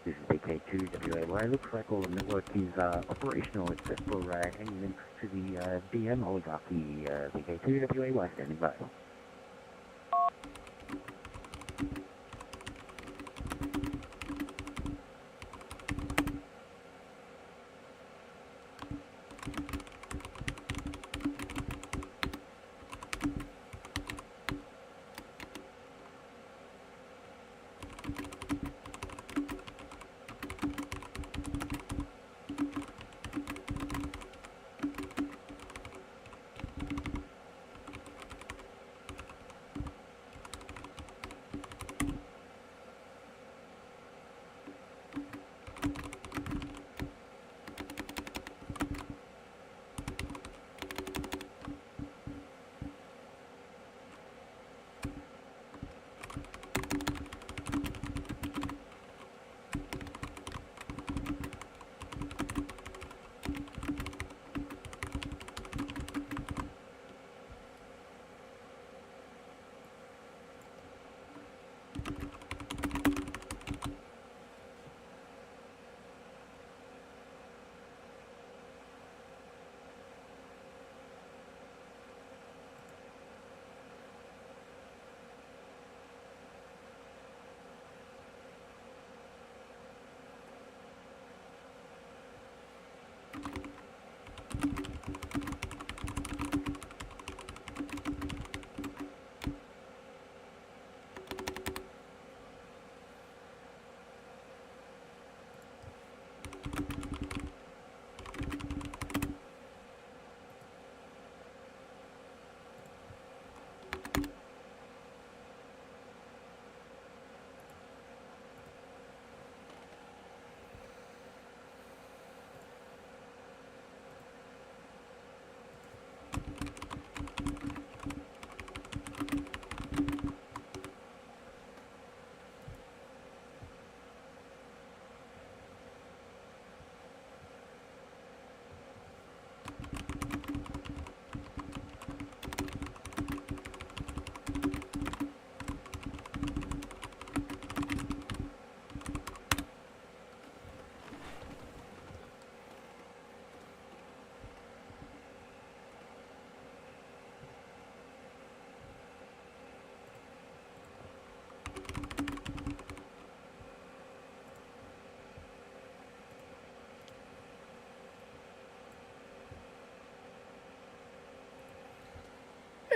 This is BK2WAY. Looks like all the network is operational except for any links to the DM oligarchy. BK2WAY standing by.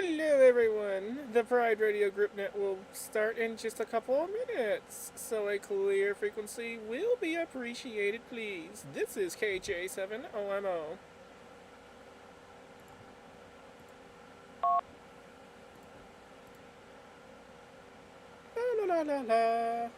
Hello, everyone. The Pride Radio Group Net will start in just a couple of minutes, so a clear frequency will be appreciated, please. This is KJ7OMO. La la la la.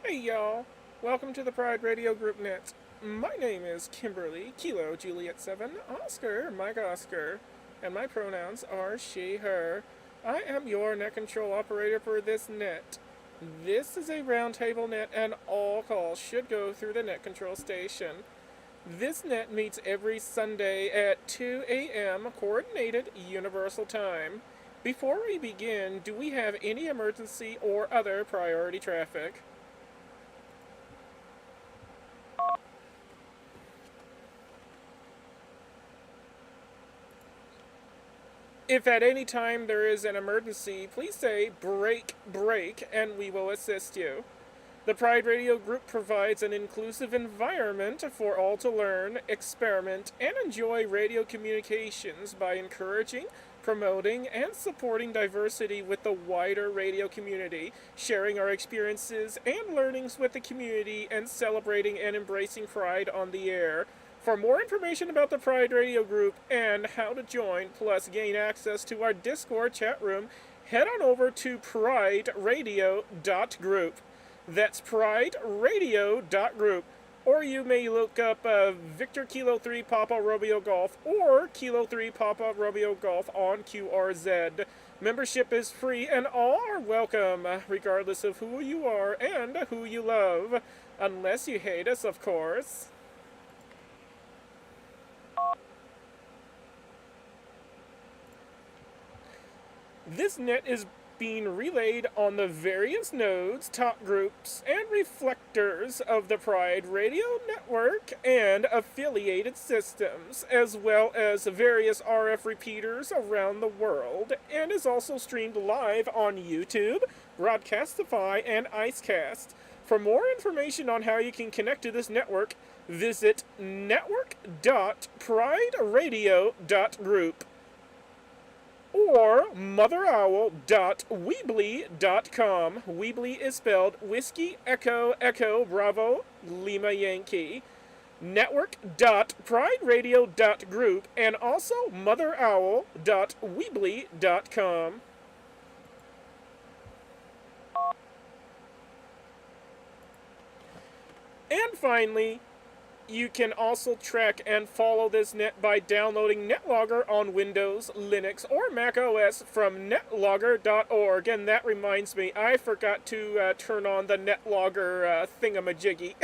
Hey y'all, welcome to the Pride Radio Group Net. My name is Kimberly, Kilo Juliet 7, Oscar, Mike Oscar, and my pronouns are she, her. I am your net control operator for this net. This is a roundtable net and all calls should go through the net control station. This net meets every Sunday at 2 a.m. Coordinated Universal Time. Before we begin, do we have any emergency or other priority traffic? If at any time there is an emergency, please say break, break, and we will assist you. The Pride Radio Group provides an inclusive environment for all to learn, experiment, and enjoy radio communications by encouraging, promoting, and supporting diversity with the wider radio community, sharing our experiences and learnings with the community, and celebrating and embracing Pride on the air. For more information about the Pride Radio Group and how to join, plus gain access to our Discord chat room, head on over to prideradio.group. That's prideradio.group. Or you may look up Victor Kilo 3 Papa Romeo Golf or Kilo 3 Papa Romeo Golf on QRZ. Membership is free and all are welcome, regardless of who you are and who you love. Unless you hate us, of course. This net is being relayed on the various nodes, talk groups, and reflectors of the Pride Radio Network and affiliated systems, as well as various RF repeaters around the world, and is also streamed live on YouTube, Broadcastify, and Icecast. For more information on how you can connect to this network, visit network.prideradio.group. Or motherowl.weebly.com. Weebly is spelled Whiskey Echo Echo Bravo Lima Yankee. Network.prideradio.group and also motherowl.weebly.com. And finally, you can also track and follow this net by downloading NetLogger on Windows, Linux, or Mac OS from netlogger.org. And that reminds me, I forgot to turn on the NetLogger thingamajiggy.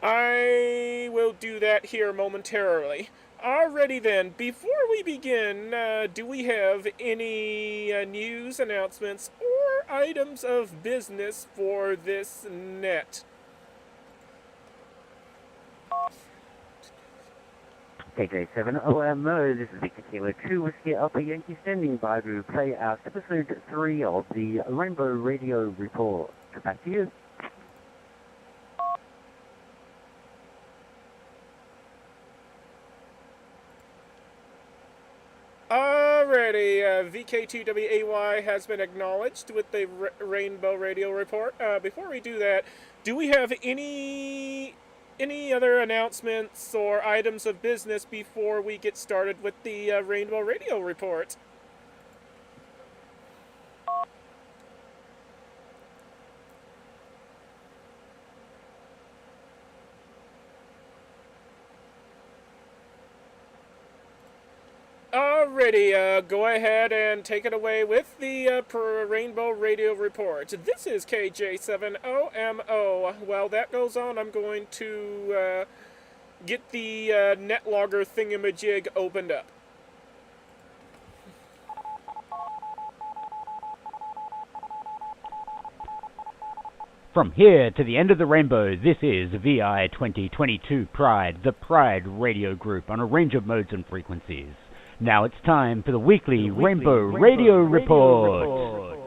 I will do that here momentarily. Alrighty then, before we begin, do we have any news, announcements, or items of business for this net? KJ7OMO, this is Victor Kilo 2 Whiskey Alpha Yankee standing by to play out episode 3 of the Rainbow Radio Report. Back to you. Alrighty, VK2WAY has been acknowledged with the Rainbow Radio Report. Before we do that, do we have any other announcements or items of business before we get started with the Rainbow Radio Report? Alrighty, go ahead and take it away with the Rainbow Radio Report. This is KJ7OMO. While that goes on, I'm going to get the NetLogger thingamajig opened up. From here to the end of the rainbow, this is VI 2022 Pride, the Pride Radio Group on a range of modes and frequencies. Now it's time for the weekly Rainbow Radio Report.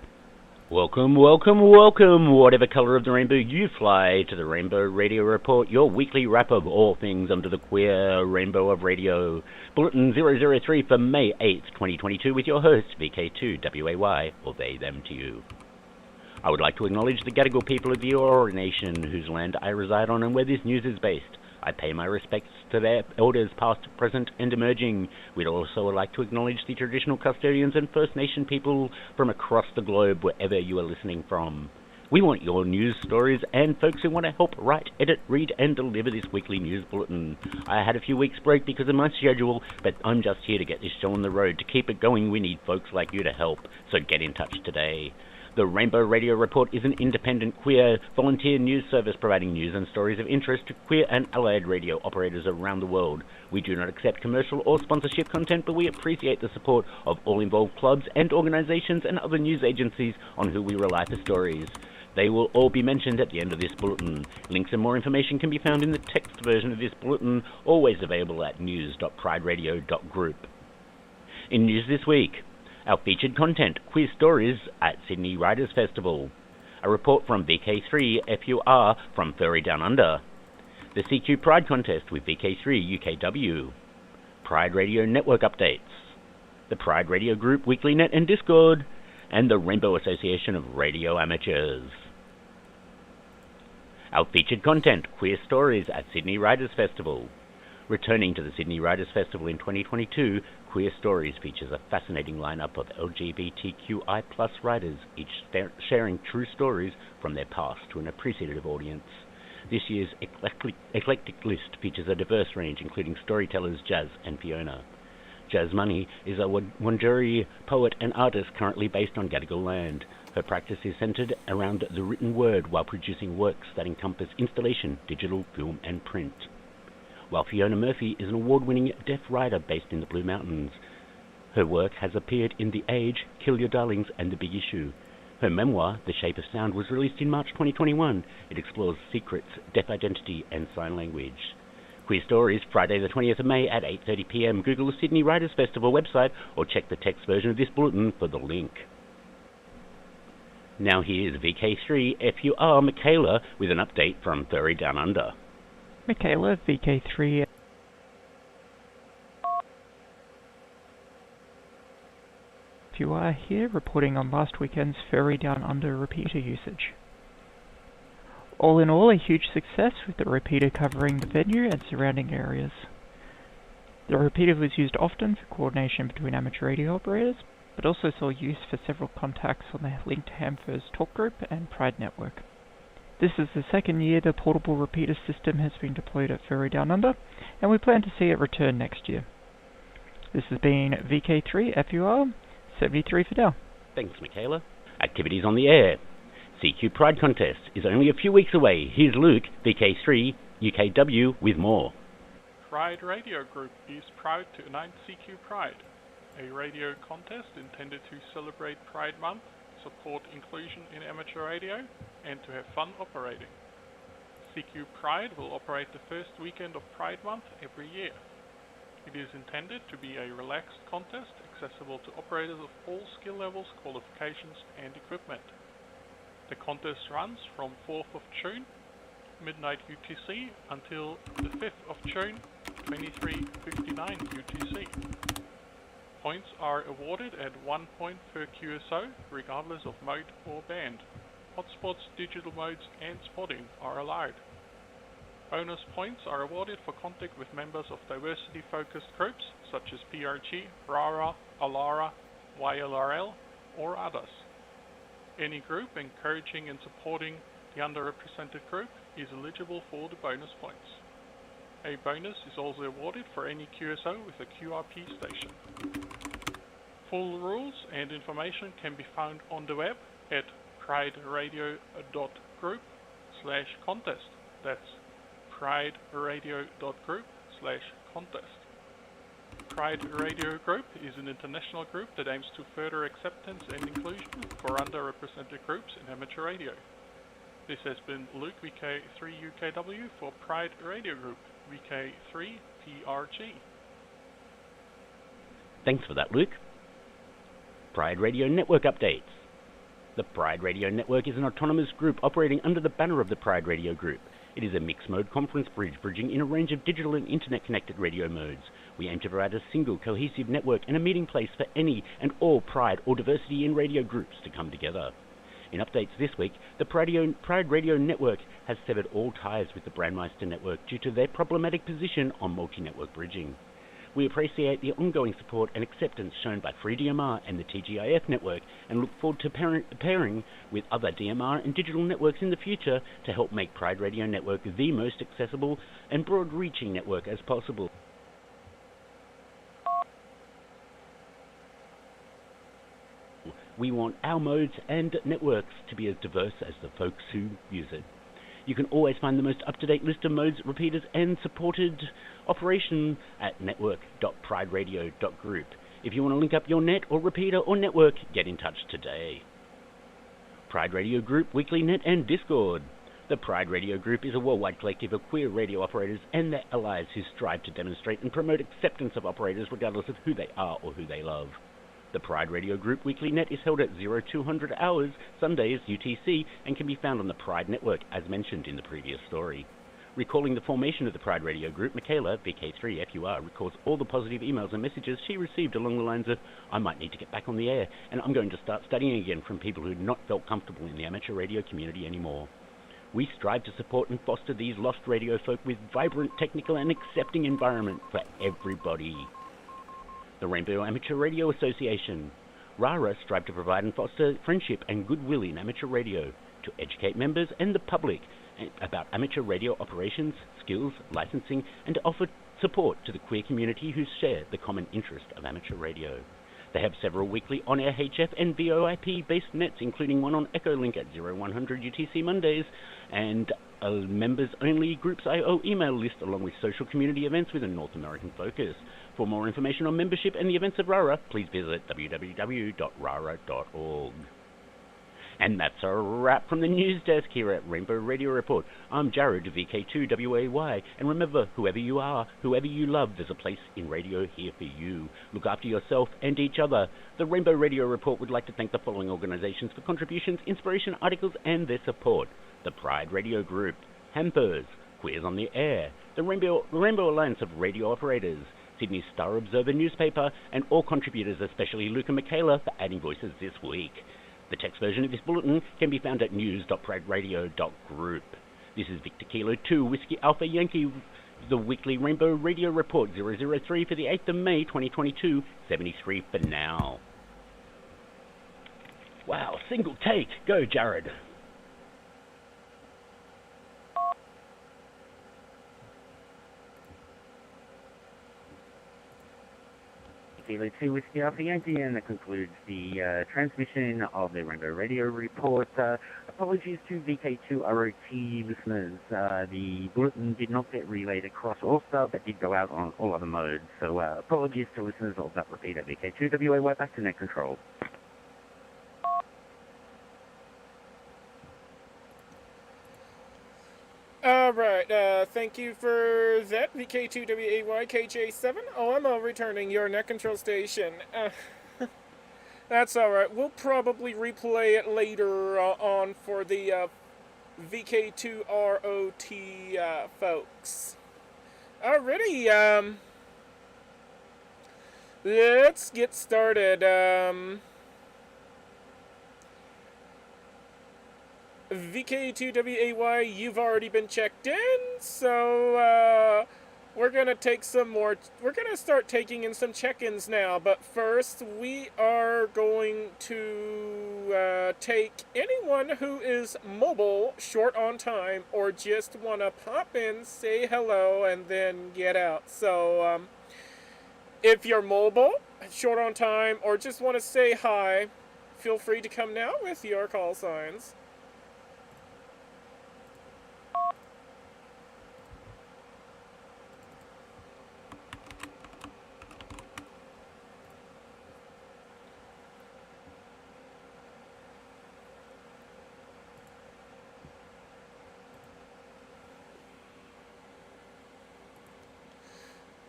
Welcome, welcome, welcome, whatever color of the rainbow you fly, to the Rainbow Radio Report, your weekly wrap of all things under the queer rainbow of radio. Bulletin 003 for May 8th, 2022, with your host, VK2WAY, or they, them to you. I would like to acknowledge the Gadigal people of the Eora Nation, whose land I reside on and where this news is based. I pay my respects to their elders past, present, and emerging. We'd also like to acknowledge the traditional custodians and First Nation people from across the globe, wherever you are listening from. We want your news stories and folks who want to help write, edit, read, and deliver this weekly news bulletin. I had a few weeks break because of my schedule, but I'm just here to get this show on the road. To keep it going, we need folks like you to help, so get in touch today. The Rainbow Radio Report is an independent, queer, volunteer news service providing news and stories of interest to queer and allied radio operators around the world. We do not accept commercial or sponsorship content, but we appreciate the support of all involved clubs and organizations and other news agencies on who we rely for stories. They will all be mentioned at the end of this bulletin. Links and more information can be found in the text version of this bulletin, always available at news.prideradio.group. In news this week, our featured content, Queer Stories at Sydney Writers' Festival. A report from VK3 FUR from Furry Down Under. The CQ Pride Contest with VK3 UKW. Pride Radio Network updates. The Pride Radio Group Weekly Net and Discord. And the Rainbow Association of Radio Amateurs. Our featured content, Queer Stories at Sydney Writers' Festival. Returning to the Sydney Writers' Festival in 2022, Queer Stories features a fascinating lineup of LGBTQI+ writers, each sharing true stories from their past to an appreciative audience. This year's eclectic list features a diverse range, including storytellers Jazz and Fiona. Jazz Money is a Wurundjeri poet and artist currently based on Gadigal land. Her practice is centered around the written word while producing works that encompass installation, digital, film, and print. While Fiona Murphy is an award-winning deaf writer based in the Blue Mountains. Her work has appeared in The Age, Kill Your Darlings, and The Big Issue. Her memoir, The Shape of Sound, was released in March 2021. It explores secrets, deaf identity, and sign language. Queer Stories, Friday the 20th of May at 8:30 p.m. Google the Sydney Writers' Festival website or check the text version of this bulletin for the link. Now here's VK3 FUR Michaela with an update from Furry Down Under. Michaela, VK3. FUR here, reporting on last weekend's Furry Down Under repeater usage. All in all, a huge success with the repeater covering the venue and surrounding areas. The repeater was used often for coordination between amateur radio operators, but also saw use for several contacts on the Link to Hamfers talk group and Pride network. This is the second year the portable repeater system has been deployed at Furry Down Under, and we plan to see it return next year. This has been VK3 FUR 73 for now. Thanks, Michaela. Activities on the air. CQ Pride Contest is only a few weeks away. Here's Luke, VK3 UKW, with more. Pride Radio Group is proud to announce CQ Pride, a radio contest intended to celebrate Pride Month, support inclusion in amateur radio, and to have fun operating. CQ Pride will operate the first weekend of Pride Month every year. It is intended to be a relaxed contest accessible to operators of all skill levels, qualifications, and equipment. The contest runs from 4th of June, midnight UTC, until the 5th of June, 23:59 UTC. Points are awarded at 1 point per QSO, regardless of mode or band. Hotspots, digital modes, and spotting are allowed. Bonus points are awarded for contact with members of diversity-focused groups such as PRG, RARA, ALARA, YLRL, or others. Any group encouraging and supporting the underrepresented group is eligible for the bonus points. A bonus is also awarded for any QSO with a QRP station. Full rules and information can be found on the web at prideradio.group/contest. That's prideradio.group/contest. Pride Radio Group is an international group that aims to further acceptance and inclusion for underrepresented groups in amateur radio. This has been Luke, VK3 UKW for Pride Radio Group, VK3 PRG. Thanks for that, Luke. Pride Radio Network updates. The Pride Radio Network is an autonomous group operating under the banner of the Pride Radio Group. It is a mixed-mode conference bridge bridging in a range of digital and internet-connected radio modes. We aim to provide a single, cohesive network and a meeting place for any and all Pride or diversity in radio groups to come together. In updates this week, the Pride Radio Network has severed all ties with the Brandmeister Network due to their problematic position on multi-network bridging. We appreciate the ongoing support and acceptance shown by Free DMR and the TGIF network, and look forward to pairing with other DMR and digital networks in the future to help make Pride Radio Network the most accessible and broad-reaching network as possible. We want our modes and networks to be as diverse as the folks who use it. You can always find the most up-to-date list of modes, repeaters, and supported operation at network.prideradio.group. If you want to link up your net or repeater or network, get in touch today. Pride Radio Group, Weekly Net, and Discord. The Pride Radio Group is a worldwide collective of queer radio operators and their allies who strive to demonstrate and promote acceptance of operators regardless of who they are or who they love. The Pride Radio Group Weekly Net is held at 0200 hours, Sundays, UTC, and can be found on the Pride Network, as mentioned in the previous story. Recalling the formation of the Pride Radio Group, Michaela, VK3FUR, recalls all the positive emails and messages she received along the lines of, I might need to get back on the air, and I'm going to start studying again, from people who had not felt comfortable in the amateur radio community anymore. We strive to support and foster these lost radio folk with vibrant, technical, and accepting environment for everybody. The Rainbow Amateur Radio Association. RARA strive to provide and foster friendship and goodwill in amateur radio, to educate members and the public about amateur radio operations, skills, licensing, and to offer support to the queer community who share the common interest of amateur radio. They have several weekly on-air HF and VoIP-based nets, including one on Echolink at 0100 UTC Mondays, and a members-only Groups IO email list, along with social community events with a North American focus. For more information on membership and the events of RARA, please visit www.rara.org. And that's a wrap from the news desk here at Rainbow Radio Report. I'm Jared, VK2WAY, and remember, whoever you are, whoever you love, there's a place in radio here for you. Look after yourself and each other. The Rainbow Radio Report would like to thank the following organizations for contributions, inspiration, articles, and their support. The Pride Radio Group, Hampers, Queers on the Air, the Rainbow Alliance of Radio Operators, Sydney Star Observer newspaper, and all contributors, especially Luke and Michaela, for adding voices this week. The text version of this bulletin can be found at news.prideradio.group. This is Victor Kilo 2, Whiskey Alpha Yankee, the weekly Rainbow Radio Report 003 for the 8th of May 2022, 73 for now. Wow, single take. Go, Jared. Kilo 2 Whiskey Alpha Yankee, and that concludes the transmission of the Rainbow Radio Report. Apologies to VK2ROT listeners. The bulletin did not get relayed across All-Star, but did go out on all other modes. So apologies to listeners of that repeat at VK2WAY. Back to net control. Alright, thank you for that, VK2WAY KJ7 OMO returning your net control station. That's alright, we'll probably replay it later on for the VK2ROT folks. Alrighty, let's get started. VK2WAY, you've already been checked in, so we're gonna take some more. We're gonna start taking in some check-ins now, but first we are going to take anyone who is mobile, short on time, or just wanna pop in, say hello, and then get out. So if you're mobile, short on time, or just want to say hi, feel free to come now with your call signs.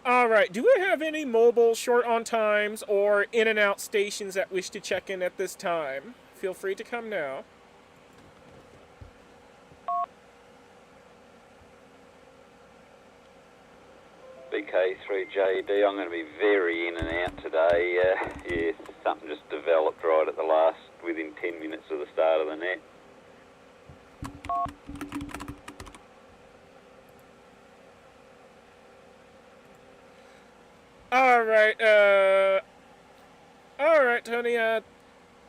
Alright, do we have any mobile short on times or in and out stations that wish to check in at this time? Feel free to come now. BK3JD, I'm going to be very in and out today. Yeah, something just developed right at the last, within 10 minutes of the start of the net. Alright, Tony,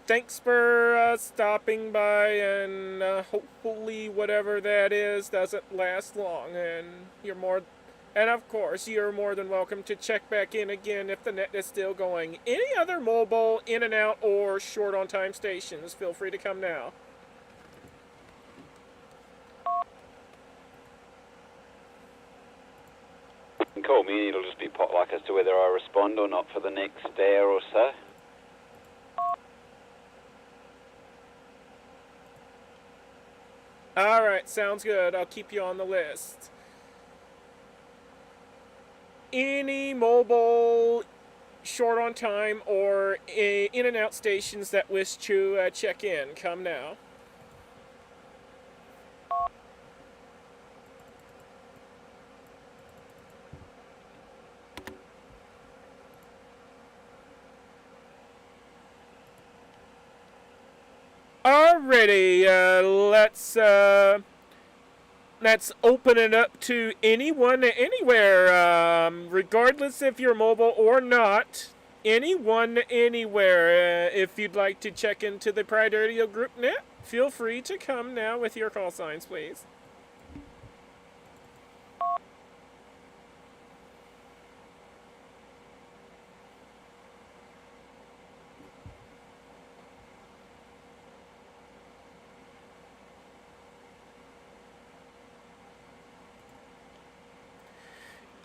thanks for stopping by, and hopefully whatever that is doesn't last long, and of course, you're more than welcome to check back in again if the net is still going. Any other mobile, in and out, or short on time stations, feel free to come now. You can call me and it'll just be potluck as to whether I respond or not for the next hour or so. Alright, sounds good. I'll keep you on the list. Any mobile, short on time, or in and out stations that wish to check in, come now. Alrighty, let's open it up to anyone, anywhere, regardless if you're mobile or not. Anyone, anywhere. If you'd like to check into the Pride Radio Group net, feel free to come now with your call signs, please.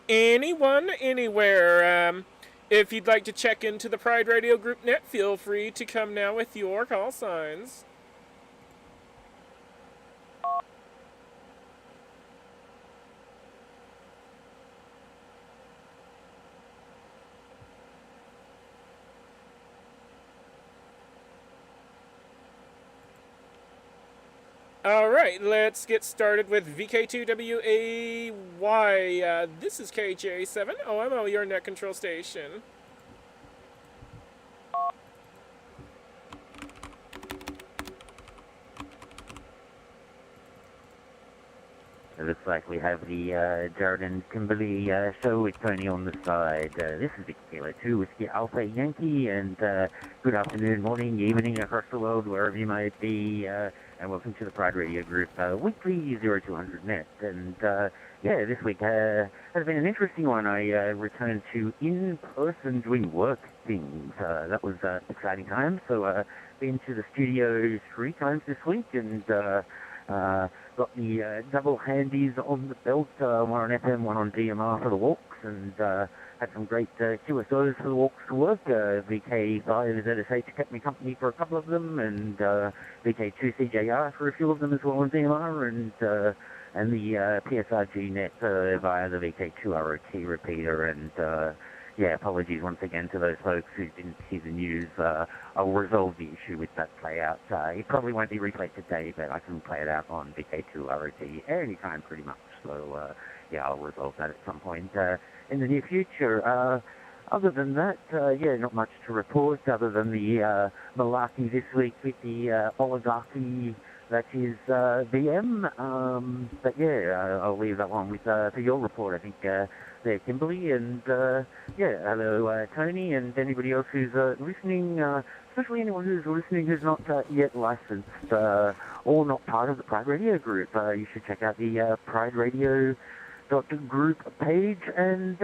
Anyone, anywhere. If you'd like to check into the Pride Radio Group net, feel free to come now with your call signs. Alright, let's get started with VK2WAY. This is KJ7OMO, your net control station. It looks like we have the Jared and Kimberly show with Tony on the side. This is Victor Kilo 2 Whiskey Alpha Yankee, and good afternoon, morning, evening across the world, wherever you might be, and welcome to the Pride Radio Group weekly 0200 net. And yeah, this week has been an interesting one. I returned to in-person doing work things. That was exciting time. So been to the studio 3 times this week, and got the double handies on the belt, one on FM, one on DMR for the walks, and had some great QSOs for the walks to work. VK5 ZSH kept me company for a couple of them, and VK2 CJR for a few of them as well on DMR, and the PSRG net via the VK2 ROT repeater, and yeah, apologies once again to those folks who didn't see the news. I'll resolve the issue with that play out. It probably won't be replayed today, but I can play it out on VK2 ROT anytime pretty much. So yeah, I'll resolve that at some point in the near future. Other than that, yeah, not much to report other than the malarkey this week with the oligarchy that is VM. But yeah, I'll leave that one with for your report, I think, there, Kimberly. And yeah, hello, Tony, and anybody else who's listening, especially anyone who's listening who's not yet licensed or not part of the Pride Radio Group. You should check out the Pride Radio .group page and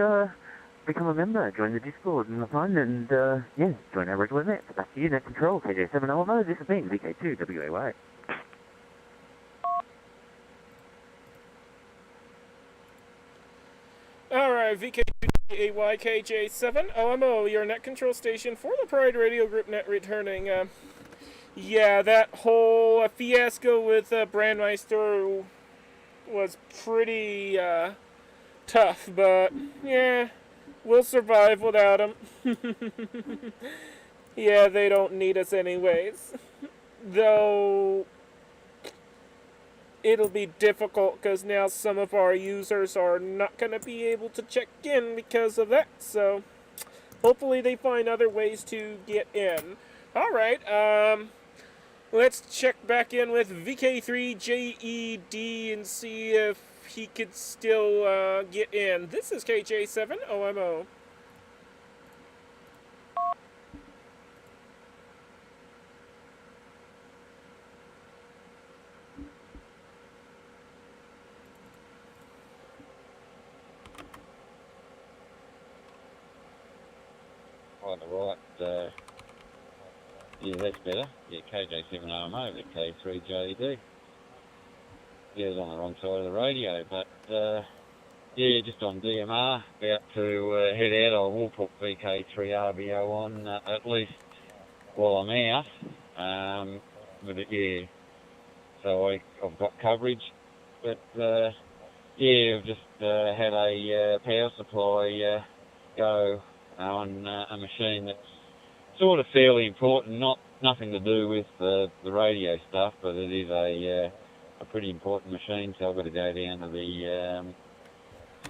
become a member, join the Discord and the fun, and yeah, join our regular net. Back to you, Net Control, KJ7OMO. This has been VK2WAY. Alright, VK2WAYKJ7OMO, your net control station for the Pride Radio Group net returning. Yeah, that whole fiasco with Brandmeister was pretty tough, but yeah, we'll survive without him. Yeah, they don't need us anyways. Though it'll be difficult because now some of our users are not going to be able to check in because of that. So hopefully they find other ways to get in. Alright, let's check back in with VK3JED and see if he could still get in. This is KJ7OMO. quite all right. Yeah, that's better. Yeah, KJ7OMO, the K3JD. Yeah, it was on the wrong side of the radio, but yeah, just on DMR, about to head out. I will put VK3RBO on at least while I'm out. With it, yeah, so I've got coverage, but yeah, I've just had a power supply go on a machine that's sort of fairly important, nothing to do with the radio stuff, but it is a pretty important machine, so I've got to go down to the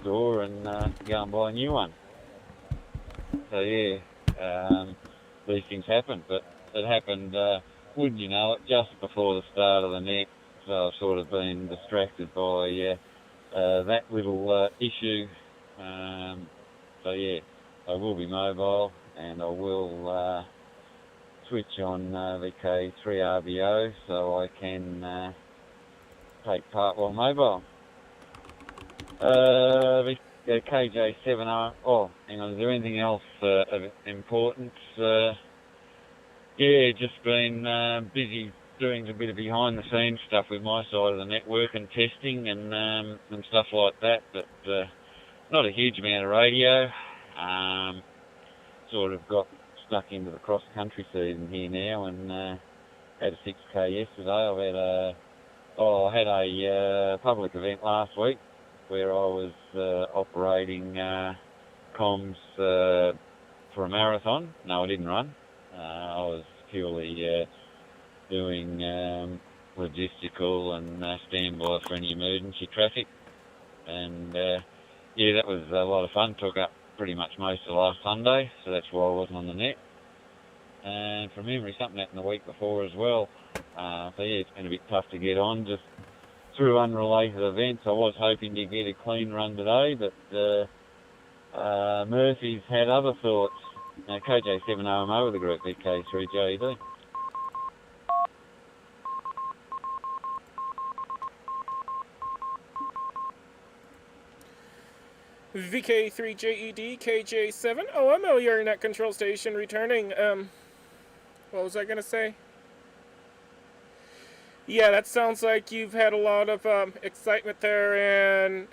store and go and buy a new one. So yeah, these things happen, but it happened, wouldn't you know it, just before the start of the net, so I've sort of been distracted by that little issue. So yeah, I will be mobile, and I will switch on VK3RBO so I can take part while mobile. KJ7, oh, hang on, is there anything else of importance? Yeah, just been busy doing a bit of behind the scenes stuff with my side of the network and testing and stuff like that, but not a huge amount of radio. Sort of got stuck into the cross-country season here now and had a 6K yesterday. I had a public event last week where I was operating comms for a marathon. No, I didn't run. I was purely doing logistical and standby for any emergency traffic. And yeah, that was a lot of fun. Took up pretty much most of last Sunday, so that's why I wasn't on the net. And from memory, something happened the week before as well. So yeah, it's been a bit tough to get on just through unrelated events. I was hoping to get a clean run today, but Murphy's had other thoughts. KJ7OMO with the group VK3JD. VK3JED, KJ7OMO, your net control station returning. What was I gonna say? Yeah, that sounds like you've had a lot of excitement there, and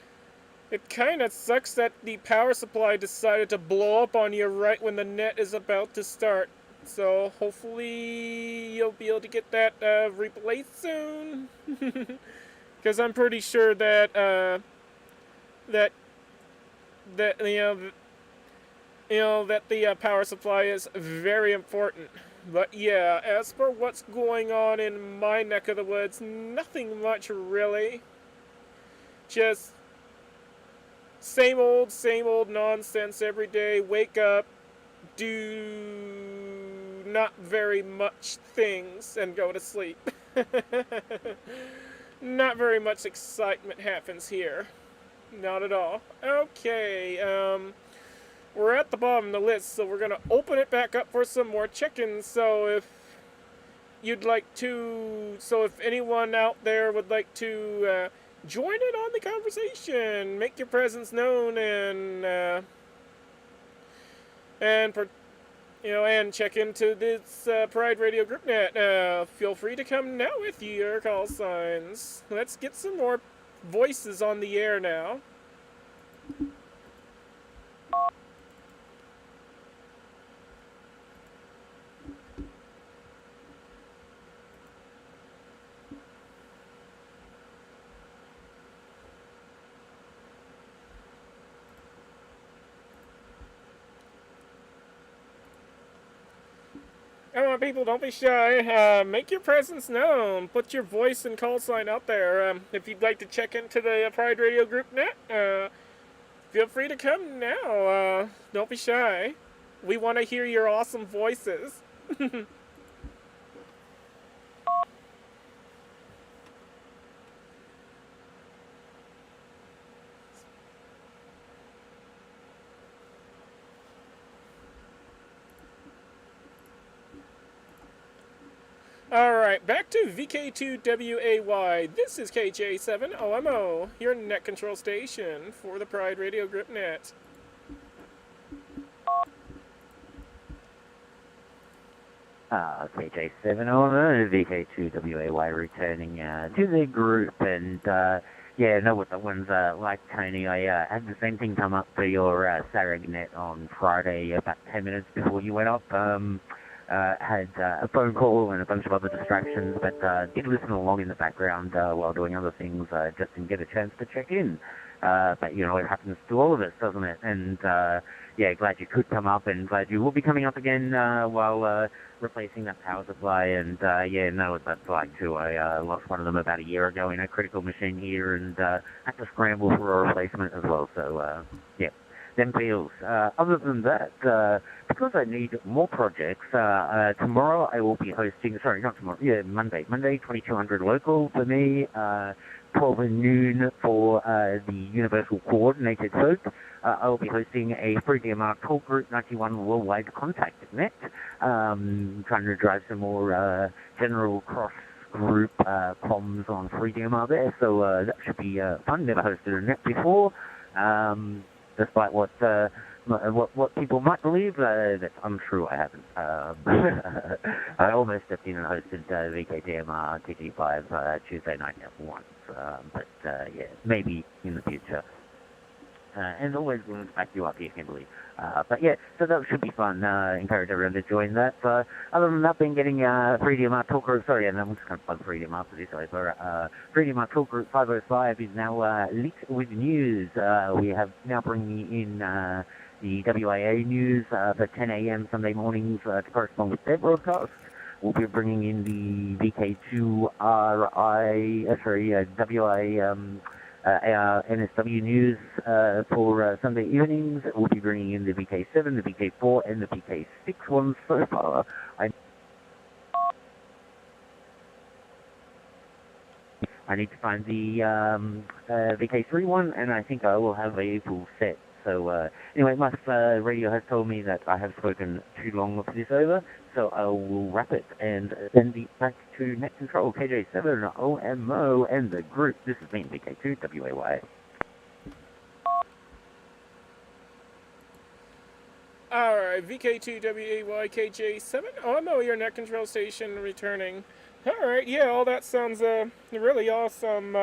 it kind of sucks that the power supply decided to blow up on you right when the net is about to start. So hopefully you'll be able to get that replaced soon, because I'm pretty sure that that the power supply is very important. But yeah, as for what's going on in my neck of the woods, nothing much really. Just same old nonsense every day. Wake up, do not very much things, and go to sleep. Not very much excitement happens here. Not at all. Okay, we're at the bottom of the list, so we're going to open it back up for some more check-ins. So if anyone out there would like to join in on the conversation, make your presence known, and check into this Pride Radio group net, feel free to come now with your call signs. Let's get some more voices on the air now. Come on, people, don't be shy. Make your presence known. Put your voice and call sign out there. If you'd like to check into the Pride Radio group net, feel free to come now. Don't be shy. We want to hear your awesome voices. Alright, back to VK2WAY. This is KJ7OMO, your net control station for the Pride Radio group net. KJ7OMO, VK2WAY returning to the group, and yeah, know what the one's like, Tony. I had the same thing come up for your Saragnet on Friday about 10 minutes before you went up. Had a phone call and a bunch of other distractions, but did listen along in the background while doing other things, just didn't get a chance to check in. But, you know, it happens to all of us, doesn't it? And, yeah, glad you could come up, and glad you will be coming up again while replacing that power supply. And, yeah, know what that's like, too. I lost one of them about a year ago in a critical machine here, and had to scramble for a replacement as well. So, yeah, them feels. Other than that, because I need more projects, tomorrow I will be hosting, sorry, not tomorrow, yeah, Monday, 2200 local for me, 12 noon for the Universal Coordinated Folk. I will be hosting a FreeDMR talk group 91 worldwide contact net, trying to drive some more general cross-group comms on FreeDMR there, so that should be fun. Never hosted a net before, despite what people might believe, that's untrue. I haven't. I almost stepped in and hosted VKTMR TT5 Tuesday night at once, but yeah, maybe in the future. And always willing to back you up here, Kimberly. But yeah, so that should be fun. Encourage everyone to join that. Other than that, been getting FreeDMR Talk Group, sorry, and I'm just going to plug FreeDMR for this, sorry, for FreeDMR Talk Group 505 is now lit with news. We have now bringing in the WIA news for 10 a.m. Sunday mornings to correspond with their broadcasts. We'll be bringing in the WI NSW news for Sunday evenings. We'll be bringing in the VK7, the VK4, and the VK6 ones so far. I need to find the VK3 one, and I think I will have a full set. So anyway, my radio has told me that I have spoken too long for this over, so I will wrap it and send it back to Net Control, KJ7OMO, and the group. This has been VK2WAY. Alright, VK2WAY KJ7OMO, your Net Control station returning. Alright, yeah, all that sounds really awesome.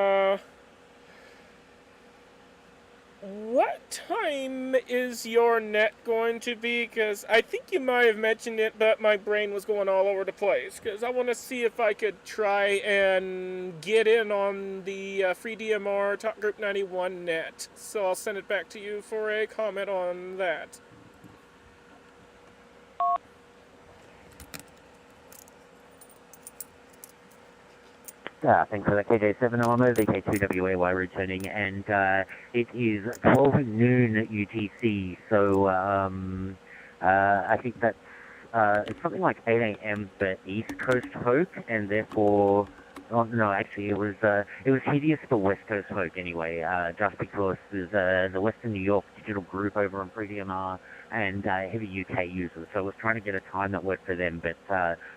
What time is your net going to be? Because I think you might have mentioned it, but my brain was going all over the place. Because I want to see if I could try and get in on the FreeDMR Talk Group 91 net. So I'll send it back to you for a comment on that. Thanks for that, KJ7OMO, VK2WAY returning, and it is 12 noon UTC, so I think that's it's something like 8 a.m. for East Coast folk, and therefore, oh, no, actually it was hideous for West Coast folk anyway, just because there's the Western New York digital group over on FreeDMR, and heavy UK users, so I was trying to get a time that worked for them, but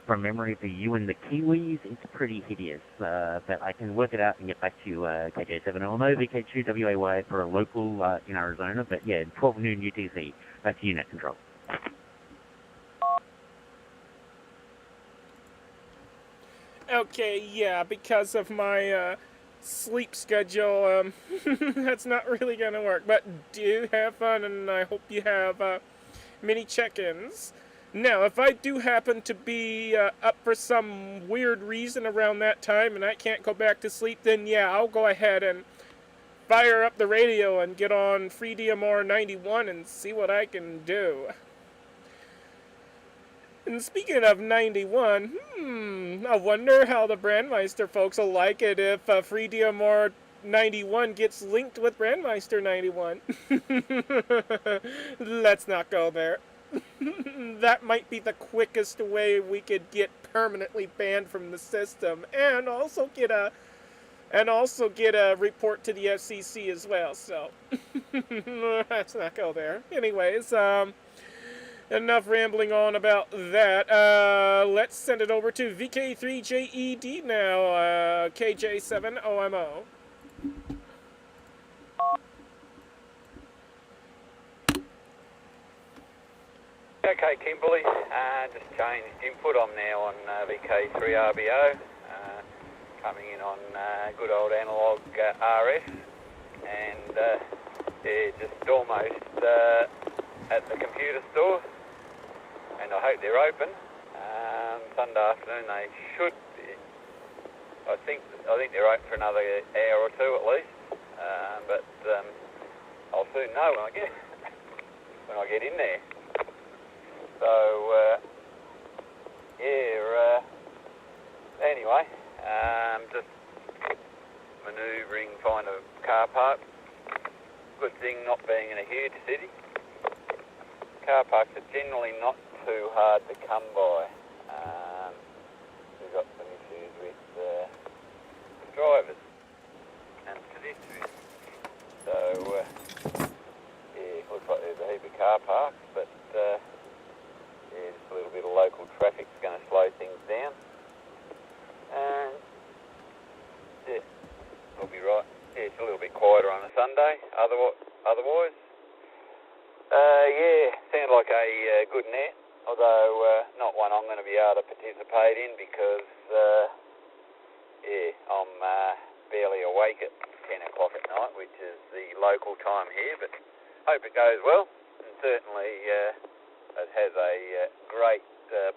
from memory for you and the Kiwis, it's pretty hideous, but I can work it out and get back to you, KJ7OMO, VK2WAY for a local in Arizona, but yeah, 12 noon UTC, back to you, Net Control. Okay, yeah, because of my sleep schedule, that's not really going to work. But do have fun, and I hope you have many check-ins. Now, if I do happen to be up for some weird reason around that time and I can't go back to sleep, then yeah, I'll go ahead and fire up the radio and get on FreeDMR 91 and see what I can do. And speaking of 91, I wonder how the Brandmeister folks will like it if FreeDMR 91 gets linked with Brandmeister 91. Let's not go there. That might be the quickest way we could get permanently banned from the system, and also get a report to the FCC as well. So let's not go there. Anyways, enough rambling on about that. Let's send it over to VK3JED now, KJ7OMO. Okay, Kimberley, just changed input. I'm now on VK3RBO, coming in on good old analog RF, and just almost at the computer store, and I hope they're open. Sunday afternoon they should be. I think they're open for another hour or two at least, but I'll soon know when I get in there. So anyway, just manoeuvring, find a car park. Good thing not being in a huge city. Car parks are generally not too hard to come by. We've got some issues with drivers and pedestrians. So looks like there's a heap of car parks, but just a little bit of local traffic's going to slow things down. And it'll be right. It's a little bit quieter on a Sunday. Otherwise, sounds like a good net. Although not one I'm going to be able to participate in because I'm barely awake at 10 o'clock at night, which is the local time here. But hope it goes well, and certainly it has a great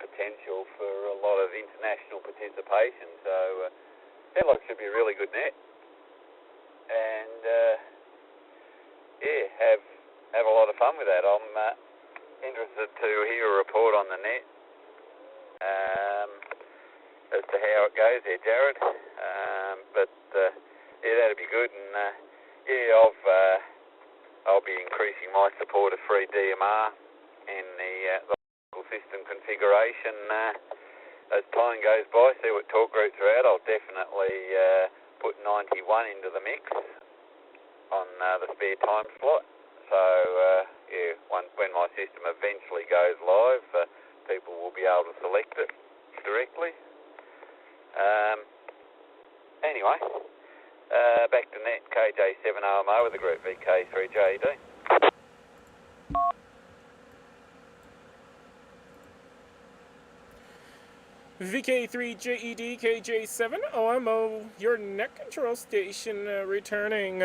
potential for a lot of international participation. So sounds like it should be a really good net, and have a lot of fun with that. I'm interested to hear a report on the net as to how it goes there, Jared. But that'd be good, and I'll be increasing my support of free DMR in the local system configuration as time goes by. See what talk groups are at. I'll definitely put 91 into the mix on the spare time slot. So when my system eventually goes live, people will be able to select it directly. Anyway, back to net KJ7OMO with the group VK3JED. VK3JED KJ7OMO, your net control station returning.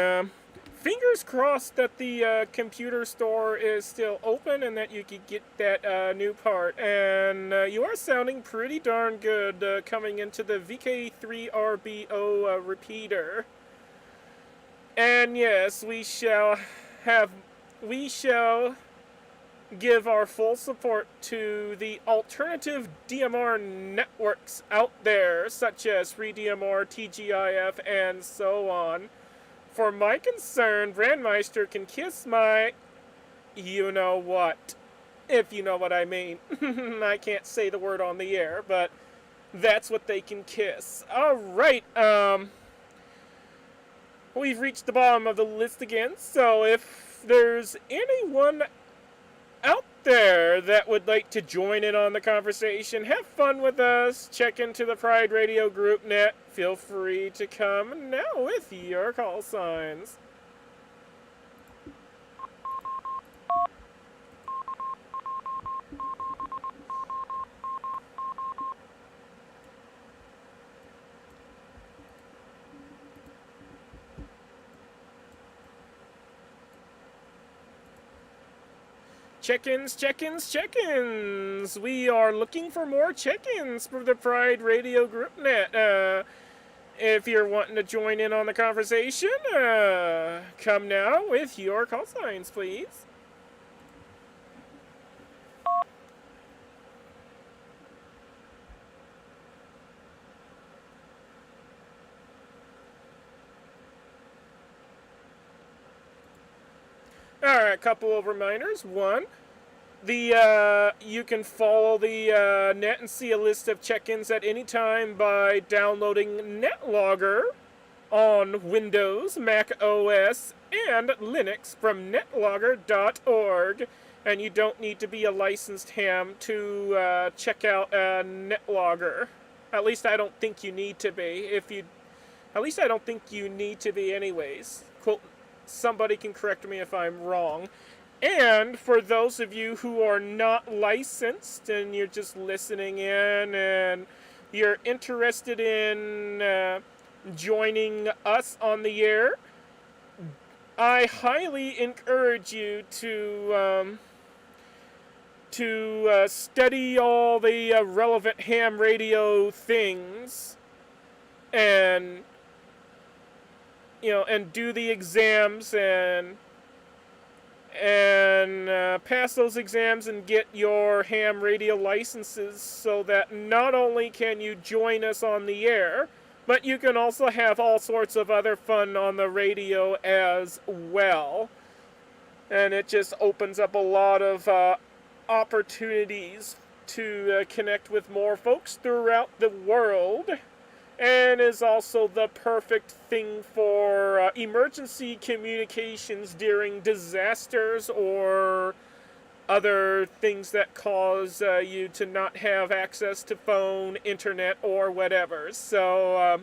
Fingers crossed that the computer store is still open and that you could get that new part. And you are sounding pretty darn good coming into the VK3RBO repeater. And yes, we shall give our full support to the alternative DMR networks out there, such as FreeDMR, TGIF, and so on. For my concern, Brandmeister can kiss my you-know-what, if you know what I mean. I can't say the word on the air, but that's what they can kiss. Alright, we've reached the bottom of the list again, so if there's anyone out there that would like to join in on the conversation, have fun with us, check into the Pride Radio group net, feel free to come now with your call signs. Check-ins, check-ins, check-ins! We are looking for more check-ins for the Pride Radio group net. If you're wanting to join in on the conversation, come now with your call signs, please. Alright, a couple of reminders. One, you can follow the net and see a list of check-ins at any time by downloading NetLogger on Windows, Mac OS, and Linux from netlogger.org. And you don't need to be a licensed ham to check out NetLogger. At least I don't think you need to be. At least I don't think you need to be anyways. Quote, somebody can correct me if I'm wrong. And for those of you who are not licensed and you're just listening in and you're interested in joining us on the air, I highly encourage you to study all the relevant ham radio things and and do the exams and pass those exams and get your ham radio licenses so that not only can you join us on the air, but you can also have all sorts of other fun on the radio as well. And it just opens up a lot of opportunities to connect with more folks throughout the world, and is also the perfect thing for emergency communications during disasters or other things that cause you to not have access to phone, internet, or whatever. So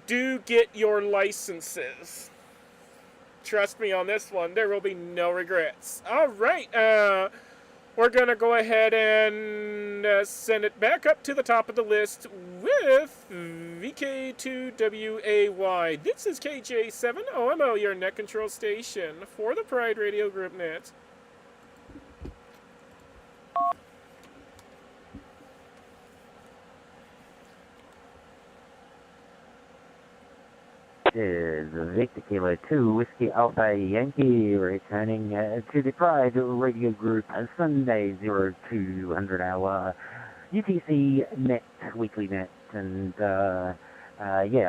do get your licenses. Trust me on this one, there will be no regrets. All right, we're going to go ahead and send it back up to the top of the list with VK2WAY. This is KJ7OMO, your net control station for the Pride Radio Group Net. Is Victor Kilo 2 Whiskey Alpha Yankee returning to the Pride Radio Group Sunday 0200 hour UTC net, weekly net, and yeah,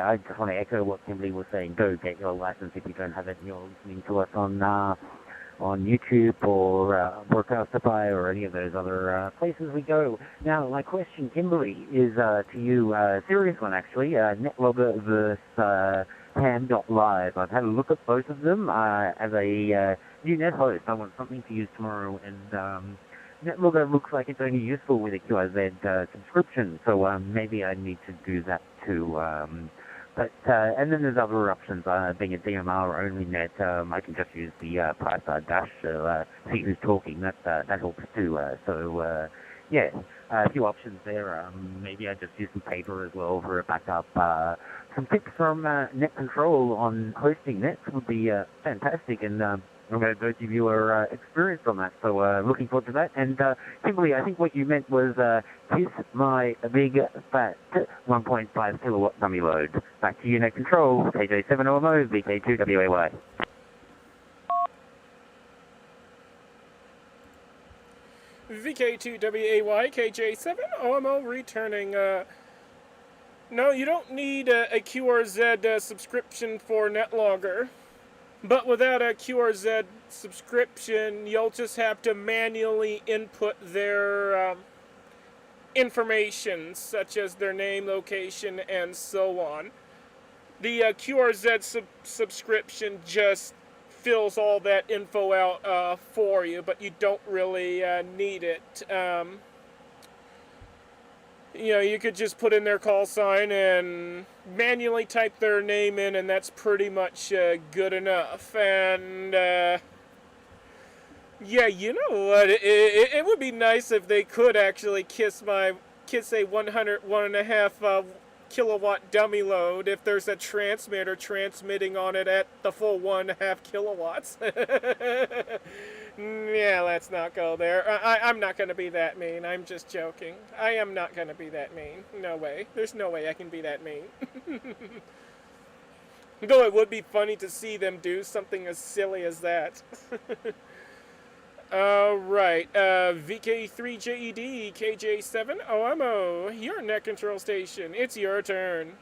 I just want to echo what Kimberly was saying. Go get your license if you don't have it and you're listening to us on YouTube or Broadcastify or any of those other places we go. Now, my question, Kimberly, is to you, serious one actually, NetLogger versus Ham.live. I've had a look at both of them. As a new net host, I want something to use tomorrow, and NetLogger looks like it's only useful with a QRZ subscription, so maybe I need to do that too. And then there's other options. Being a DMR only net, I can just use the pipe dash to see who's talking. That helps too. Yeah, a few options there. Maybe I just use some paper as well for a backup. Some tips from Net Control on hosting nets would be fantastic, and I'm going to go give you your experience on that. So looking forward to that. And Kimberly, I think what you meant was kiss my big fat 1.5 kilowatt dummy load. Back to you, Net Control, KJ7OMO, VK2WAY. VK2WAY, KJ7OMO returning. No, you don't need a QRZ subscription for NetLogger. But without a QRZ subscription, you'll just have to manually input their information, such as their name, location, and so on. The QRZ subscription just fills all that info out for you, but you don't really need it. You could just put in their call sign and manually type their name in, and that's pretty much good enough. And yeah, you know what? It would be nice if they could actually kiss a 1.5 kilowatt dummy load if there's a transmitter transmitting on it at the full 1.5 kilowatts. Yeah, let's not go there. I'm not going to be that mean. I'm just joking. I am not going to be that mean. No way. There's no way I can be that mean. Though it would be funny to see them do something as silly as that. Alright, VK3JED, KJ7OMO, your net control station. It's your turn.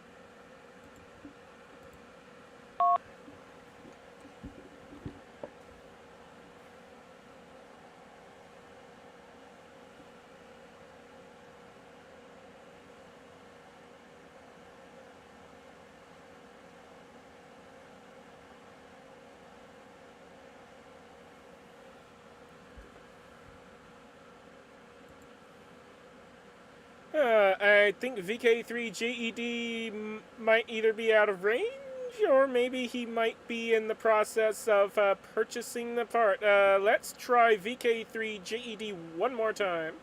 I think VK3JED might either be out of range or maybe he might be in the process of purchasing the part. Let's try VK3JED one more time.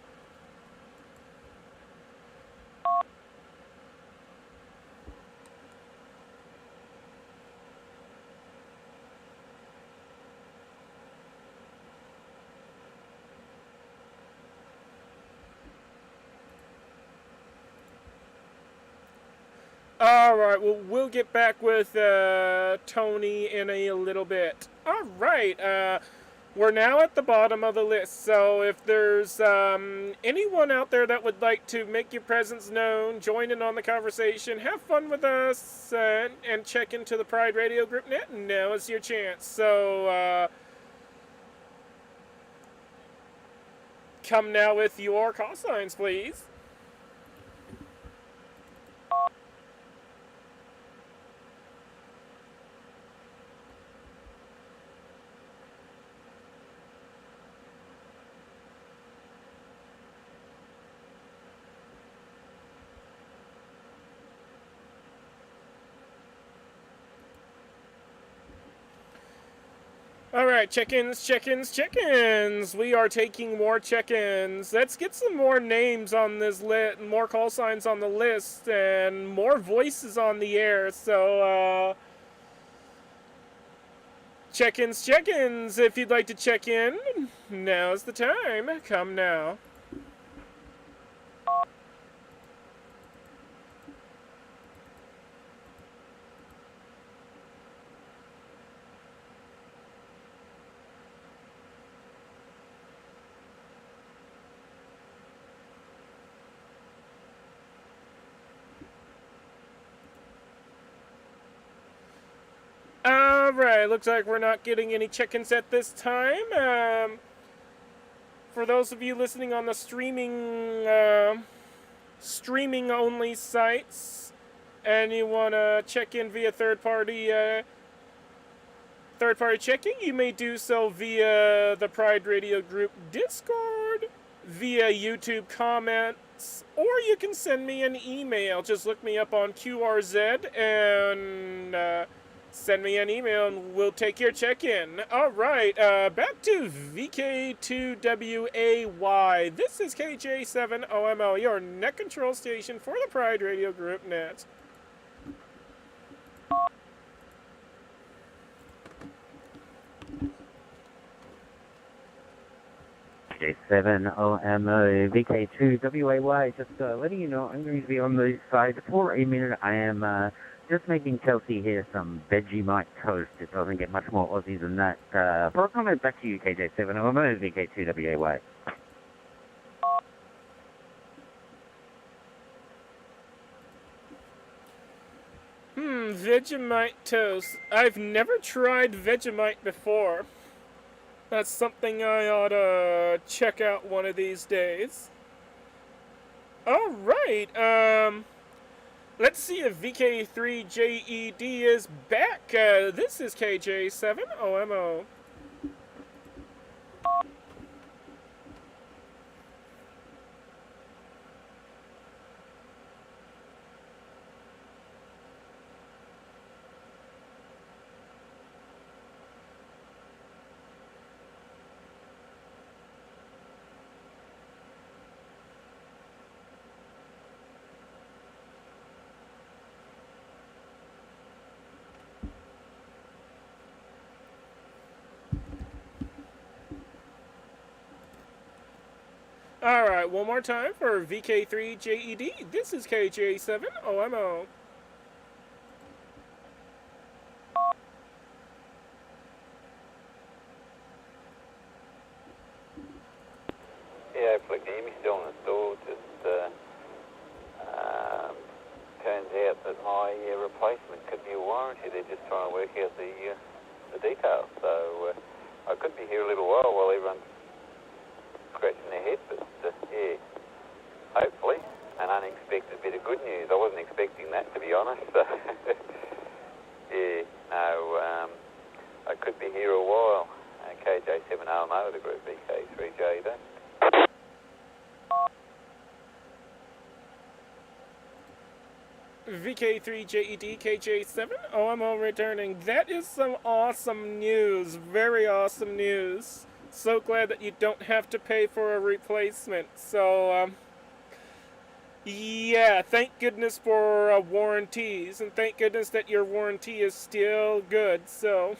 Alright, well, we'll get back with Tony in a little bit. Alright, we're now at the bottom of the list, so if there's anyone out there that would like to make your presence known, join in on the conversation, have fun with us, and check into the Pride Radio Group Net, now is your chance. So, come now with your call signs, please. Alright, check-ins. We are taking more check-ins. Let's get some more names on this list, more call signs on the list, and more voices on the air. So, check-ins. If you'd like to check in, now's the time. Come now. Alright, looks like we're not getting any check-ins at this time. For those of you listening on the streaming only sites, and you want to check in via third-party checking, you may do so via the Pride Radio Group Discord, via YouTube comments, or you can send me an email. Just look me up on QRZ and send me an email and we'll take your check-in. Alright, back to VK2WAY. This is KJ7OMO, your net control station for the Pride Radio Group Net. KJ7OMO, VK2WAY, just letting you know I'm going to be on the side for a minute. I am just making Chelsea here some Vegemite toast. It doesn't get much more Aussie than that. For a comment, back to you, KJ7OMO, VK2WAY. Vegemite toast. I've never tried Vegemite before. That's something I ought to check out one of these days. Alright, let's see if VK3JED is back. This is KJ7OMO. Alright, one more time for VK3JED. This is KJ7OMO. Yeah, hopefully can hear me still in the store. Just turns out that my replacement could be a warranty. They're just trying to work out the details. So I could be here a little while everyone's scratching their head, but yeah, hopefully an unexpected bit of good news. I wasn't expecting that, to be honest. So yeah, no, I could be here a while. KJ7OMO, the group VK3JD. VK3JED KJ7 OMO returning. That is some awesome news. Very awesome news. So glad that you don't have to pay for a replacement. So, yeah, thank goodness for warranties, and thank goodness that your warranty is still good. So,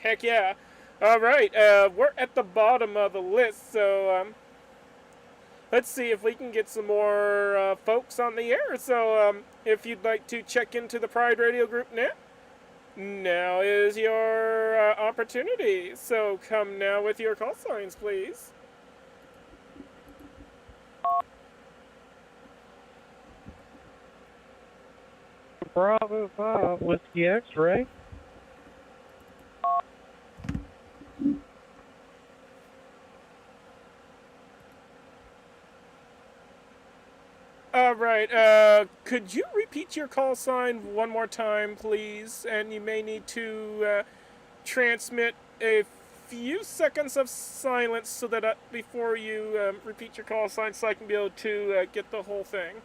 heck yeah. Alright, we're at the bottom of the list, so, let's see if we can get some more folks on the air. So, if you'd like to check into the Pride Radio Group net, now is your opportunity. So, come now with your call signs, please. Bravo 5, Whiskey X-Ray. Alright, could you repeat your call sign one more time, please? And you may need to transmit a few seconds of silence so that before you repeat your call sign, so I can be able to get the whole thing.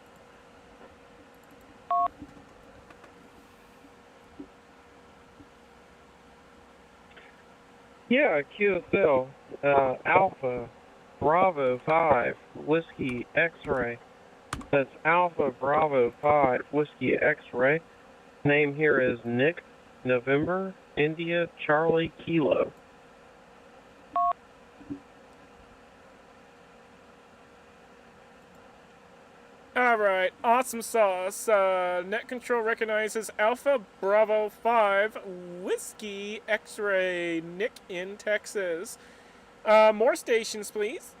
Yeah, QSL, Alpha, Bravo 5, Whiskey X-Ray. That's Alpha Bravo 5, Whiskey X-Ray. Name here is Nick, November, India, Charlie, Kilo. Alright, awesome sauce. Net Control recognizes Alpha Bravo 5 Whiskey X-Ray, Nick in Texas. More stations, please.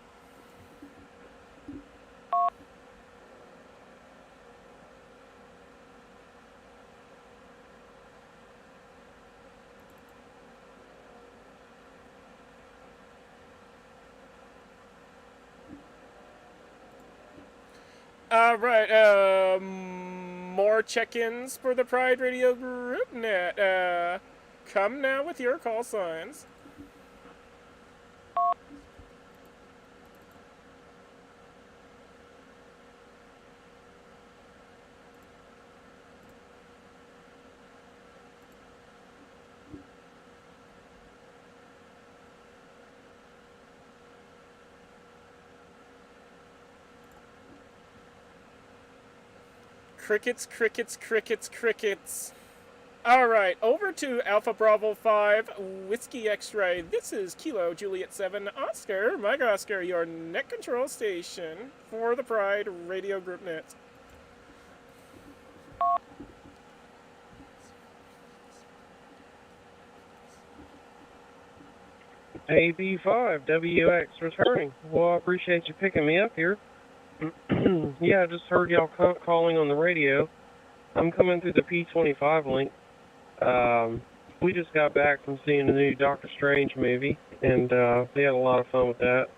Alright, more check-ins for the Pride Radio Group net. Come now with your call signs. Crickets, crickets, crickets, crickets. Alright, over to Alpha Bravo 5, Whiskey X-Ray. This is Kilo Juliet 7, Oscar, Mike Oscar, your net control station for the Pride Radio Group net. AB5WX returning. Well, I appreciate you picking me up here. Yeah, I just heard y'all calling on the radio. I'm coming through the P25 link. We just got back from seeing the new Doctor Strange movie, and we had a lot of fun with that.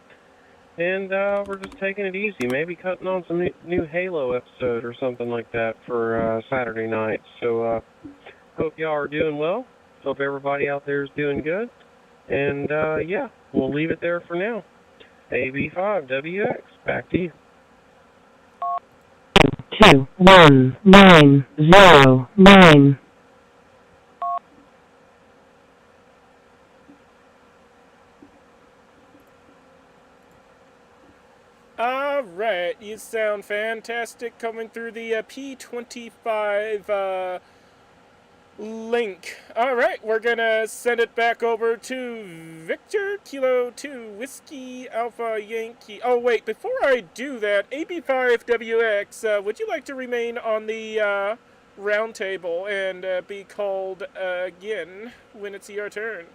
And we're just taking it easy, maybe cutting on some new Halo episode or something like that for Saturday night. So hope y'all are doing well. Hope everybody out there is doing good. And yeah, we'll leave it there for now. AB5WX, back to you. 21909. Alright, you sound fantastic coming through the P25 link. Alright, we're gonna send it back over to Victor Kilo 2 Whiskey Alpha Yankee. Oh wait, before I do that, AB5WX, would you like to remain on the round table and be called again when it's your turn?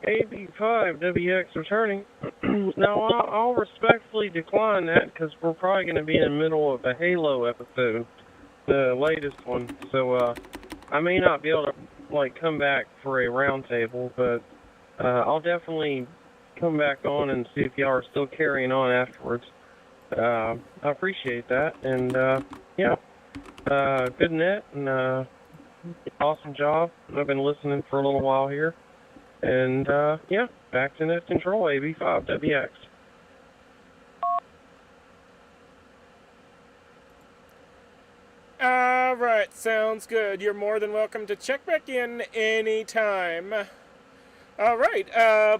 AB5WX returning. Now, I'll respectfully decline that because we're probably going to be in the middle of a Halo episode, the latest one. So, I may not be able to, come back for a roundtable, but I'll definitely come back on and see if y'all are still carrying on afterwards. I appreciate that, and, yeah, good net, and awesome job. I've been listening for a little while here. And, yeah, back to net control, AB5WX. Alright, sounds good. You're more than welcome to check back in anytime. Alright,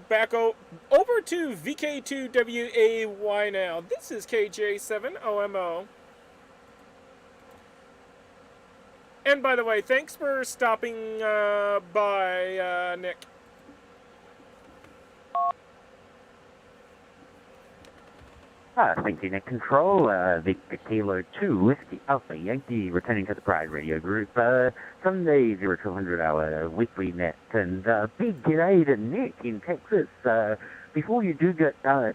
back over to VK2WAY now. This is KJ7OMO. And by the way, thanks for stopping by, Nick. Thank you, Net Control. Victor Kilo 2, Whiskey Alpha Yankee, returning to the Pride Radio Group. Sunday, 0200 hour weekly net. And big g'day to Nick in Texas. Before you do get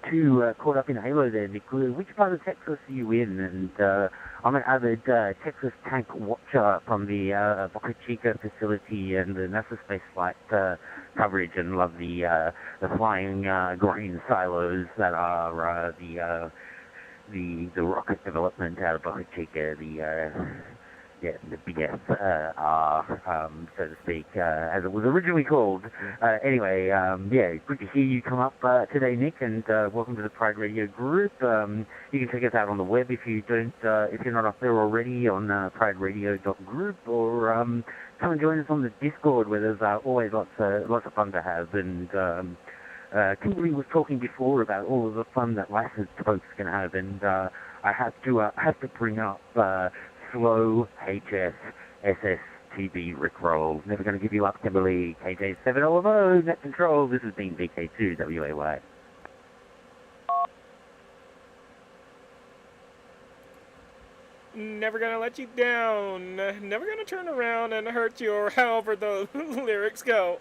too caught up in Halo there, Nick, which part of Texas are you in? And I'm an avid Texas tank watcher from the Boca Chica facility and the NASA space flight coverage, and love the flying grain silos that are the rocket development out of Boca Chica, the biggest so to speak, as it was originally called. Anyway, yeah, good to hear you come up today, Nick, and welcome to the Pride Radio Group. You can check us out on the web if you don't, if you're not up there already, on prideradio.group, or come and join us on the Discord, where there's always lots of fun to have. And Kimberly was talking before about all of the fun that licensed folks can have, and I have to bring up slow HS SSTB Rickroll. Never going to give you up, Kimberly. KJ7OMO, Net Control. This has been VK2WAY. Never gonna let you down. Never gonna turn around and hurt you, or however the lyrics go.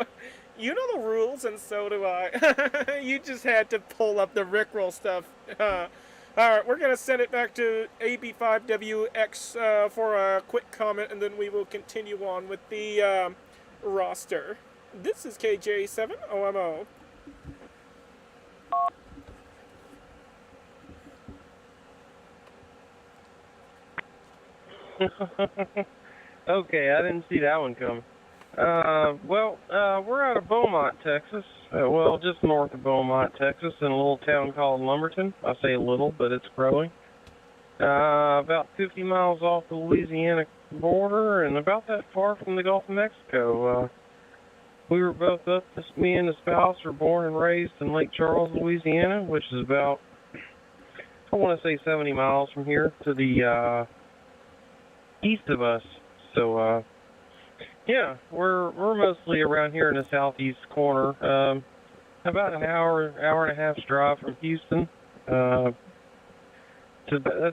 You know the rules, and so do I. You just had to pull up the Rickroll stuff. Alright, we're gonna send it back to AB5WX for a quick comment, and then we will continue on with the roster. This is KJ7OMO. Okay, I didn't see that one coming. Well, we're out of Beaumont, Texas. Well, just north of Beaumont, Texas, in a little town called Lumberton. I say little, but it's growing. About 50 miles off the Louisiana border, and about that far from the Gulf of Mexico. We were both up, me and the spouse were born and raised in Lake Charles, Louisiana, which is about, I want to say 70 miles from here to the east of us. So, yeah, we're mostly around here in the southeast corner. About an hour and a half's drive from Houston. That's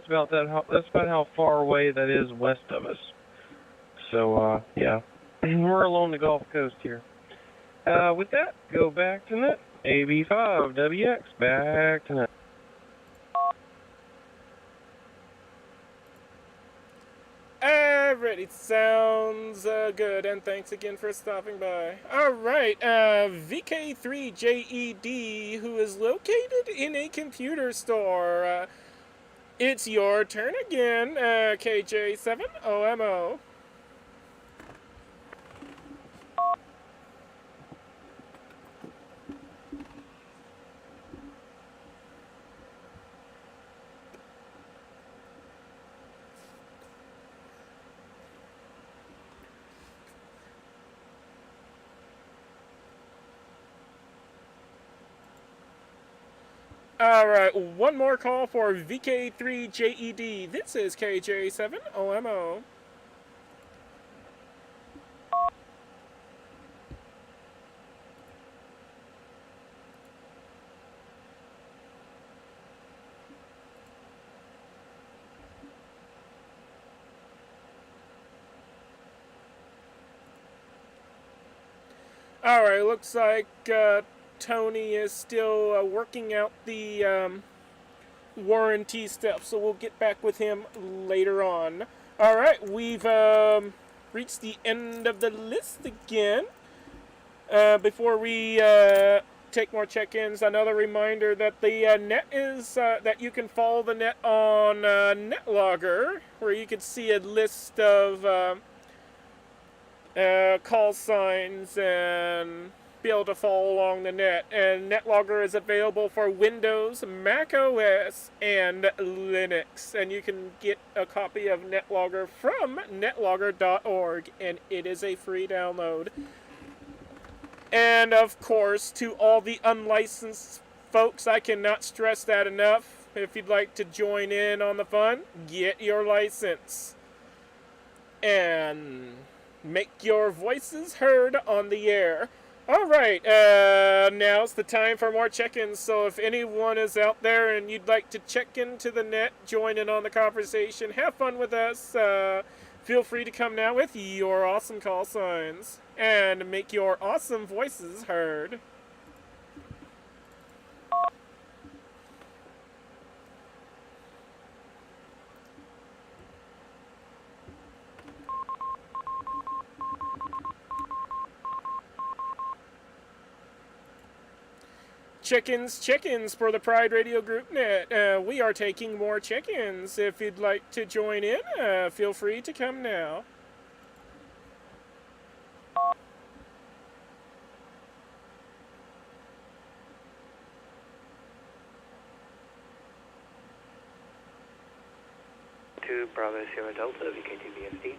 about how far away that is west of us. So, yeah, we're along the Gulf Coast here. With that, go back to net. AB5WX, back to net. Alright, sounds good, and thanks again for stopping by. Alright, VK3JED, who is located in a computer store. It's your turn again, KJ7OMO. Alright, one more call for VK3JED. This is KJ7OMO. Alright, looks like Tony is still working out the warranty stuff, so we'll get back with him later on. Alright, we've reached the end of the list again. Before we take more check-ins, another reminder that the net is, that you can follow the net on NetLogger, where you can see a list of call signs and be able to follow along the net. And NetLogger is available for Windows, Mac OS, and Linux. And you can get a copy of NetLogger from netlogger.org, and it is a free download. And of course, to all the unlicensed folks, I cannot stress that enough. If you'd like to join in on the fun, get your license. And make your voices heard on the air. Alright, now's the time for more check-ins, so if anyone is out there and you'd like to check into the net, join in on the conversation, have fun with us, feel free to come now with your awesome call signs, and make your awesome voices heard. Check-ins for the Pride Radio Group Net. We are taking more check-ins. If you'd like to join in, feel free to come now. To Bravo Sierra Delta, VK2BSD.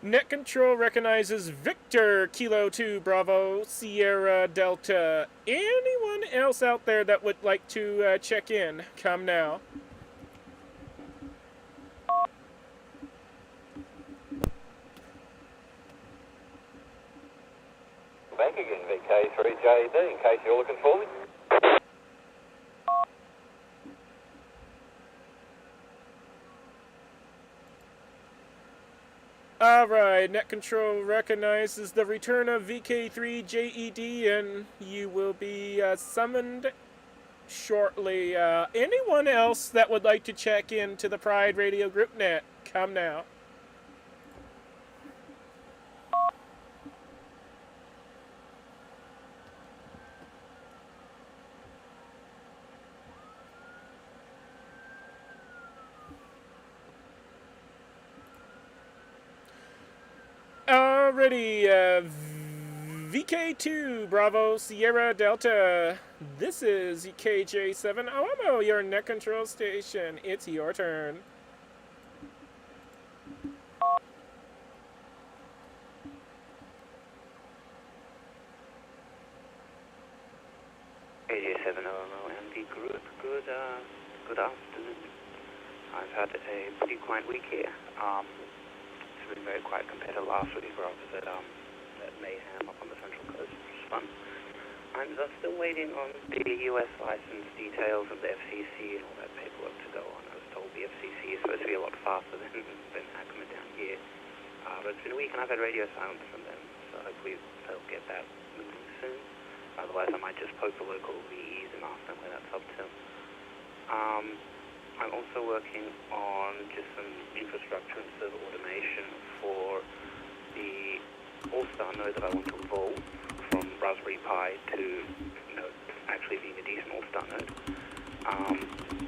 Net Control recognizes Victor Kilo 2 Bravo Sierra Delta. Anyone else out there that would like to check in, come now. Back again, VK3JD, in case you're looking for me. Alright, Net Control recognizes the return of VK3JED, and you will be summoned shortly. Anyone else that would like to check in to the Pride Radio Group Net, come now. Alrighty, VK2 Bravo Sierra Delta. This is KJ7 OMO, your net control station. It's your turn. KJ7 OMO MD Group. Good afternoon. I've had a pretty quiet week here. It's been very quiet compared to last week where I was at Mayhem up on the Central Coast, which was fun. I'm still waiting on the US license details of the FCC and all that paperwork to go on. I was told the FCC is supposed to be a lot faster than Ackerman down here. But it's been a week and I've had radio silence from them, so hopefully they'll get that moving soon. Otherwise I might just poke the local VEs and ask them where that's up to. I'm also working on just some infrastructure and server automation for the All-Star node that I want to evolve from Raspberry Pi to, actually being a decent All-Star node.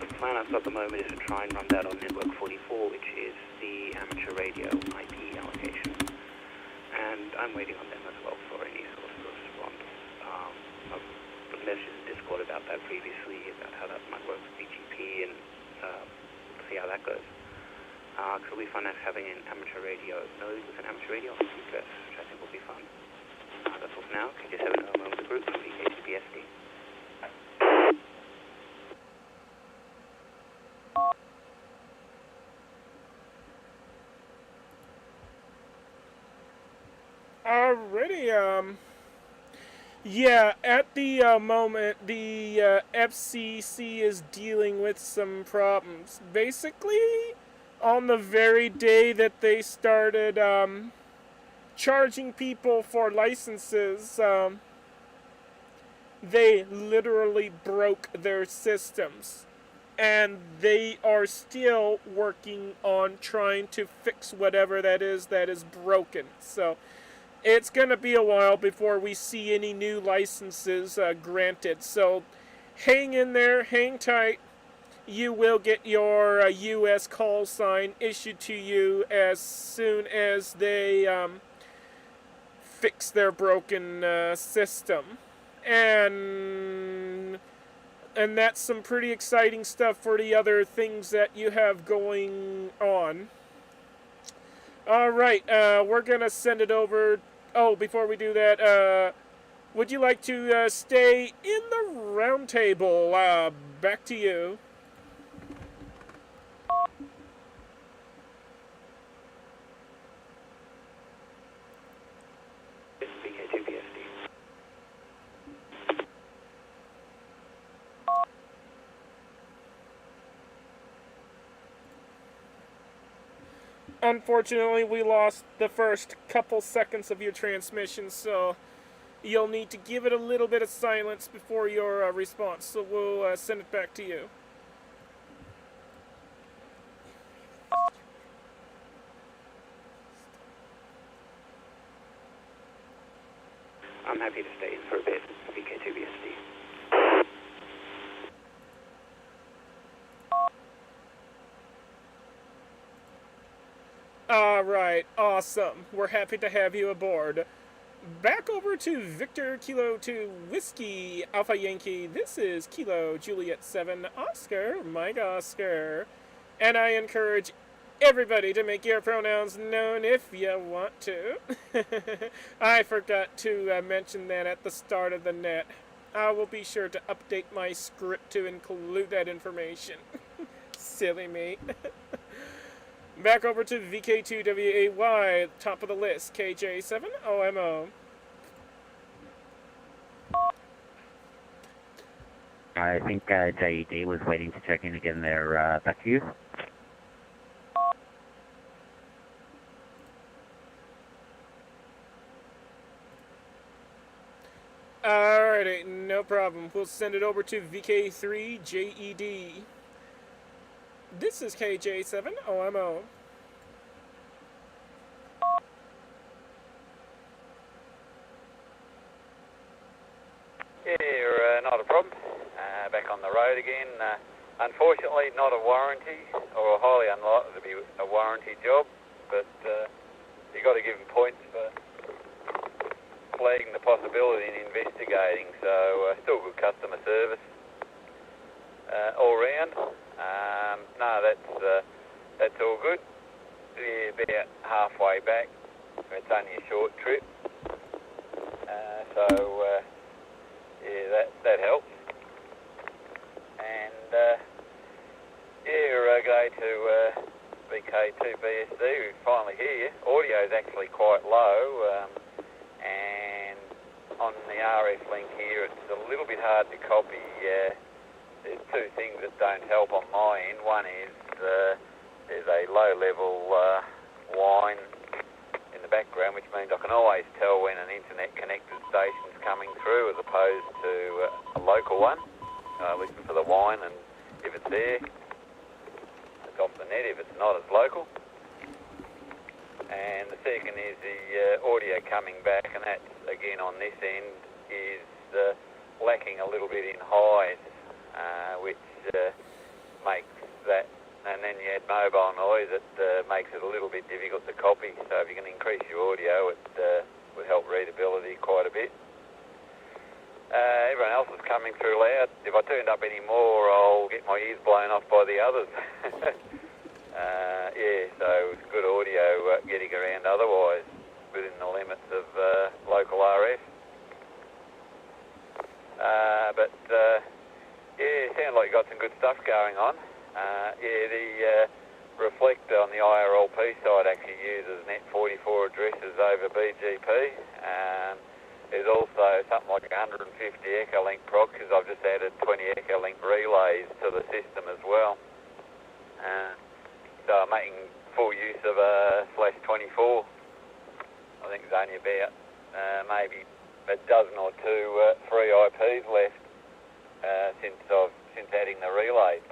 The plan I've got at the moment is to try and run that on Network 44, which is the amateur radio IP allocation. And I'm waiting on them as well for any sort of response. I've put messages in Discord about that previously, about how that might work with BGP and see how that goes. Because it'll be fun having an amateur radio node with an amateur radio address, which I think will be fun. That's all for now. KJ7 OMO with the group from VK2BSD. Alrighty, yeah, at the moment, the FCC is dealing with some problems. Basically, on the very day that they started charging people for licenses, they literally broke their systems. And they are still working on trying to fix whatever that is broken. So it's going to be a while before we see any new licenses granted. So hang in there, hang tight. you will get your U.S. call sign issued to you as soon as they fix their broken system. And that's some pretty exciting stuff for the other things that you have going on. All right, we're gonna send it over. Oh, before we do that, would you like to stay in the round table? Back to you. VK2BSD. Unfortunately, we lost the first couple seconds of your transmission, so you'll need to give it a little bit of silence before your response. So we'll send it back to you. I'm happy to stay in for a bit. VK2BSD. Alright, awesome. We're happy to have you aboard. Back over to Victor Kilo 2 Whiskey Alpha Yankee. This is Kilo Juliet 7 Oscar, Mike Oscar. And I encourage everybody to make your pronouns known if you want to. I forgot to mention that at the start of the net. I will be sure to update my script to include that information. Silly me. Back over to VK2WAY, top of the list, KJ7OMO. I think JED was waiting to check in again there. Back to you. Alrighty, no problem. We'll send it over to VK3JED. This is KJ7OMO. Yeah, not a problem. Back on the road again. Unfortunately, not a warranty, or highly unlikely to be a warranty job, but you got to give them points for flagging the possibility and investigating. So still good customer service all round. No, that's all good. Yeah, about halfway back. It's only a short trip, so yeah, that helps. And yeah, go to VK2BSD. We're finally here. Audio is actually quite low, and on the RF link here, it's a little bit hard to copy. There's two things that don't help on my end. One is there's a low-level whine in the background, which means I can always tell when an internet-connected station's coming through as opposed to a local one. Listen for the whine, and if it's there, it's off the net. If it's not, it's local. And the second is the audio coming back, and that's, again, on this end, is lacking a little bit in highs, which makes that, and then you add mobile noise, it makes it a little bit difficult to copy. So if you can increase your audio, it would help readability quite a bit. Everyone else is coming through loud. If I turned up any more, I'll get my ears blown off by the others. Yeah, so it's good audio getting around otherwise within the limits of local RF. But yeah, sounds like you got some good stuff going on. Yeah, the reflector on the IRLP side actually uses net 44 addresses over BGP. There's also something like 150 Echolink proxies. I've just added 20 Echolink relays to the system as well. So I'm making full use of a /24. I think there's only about maybe a dozen or two free IPs left since adding the relays.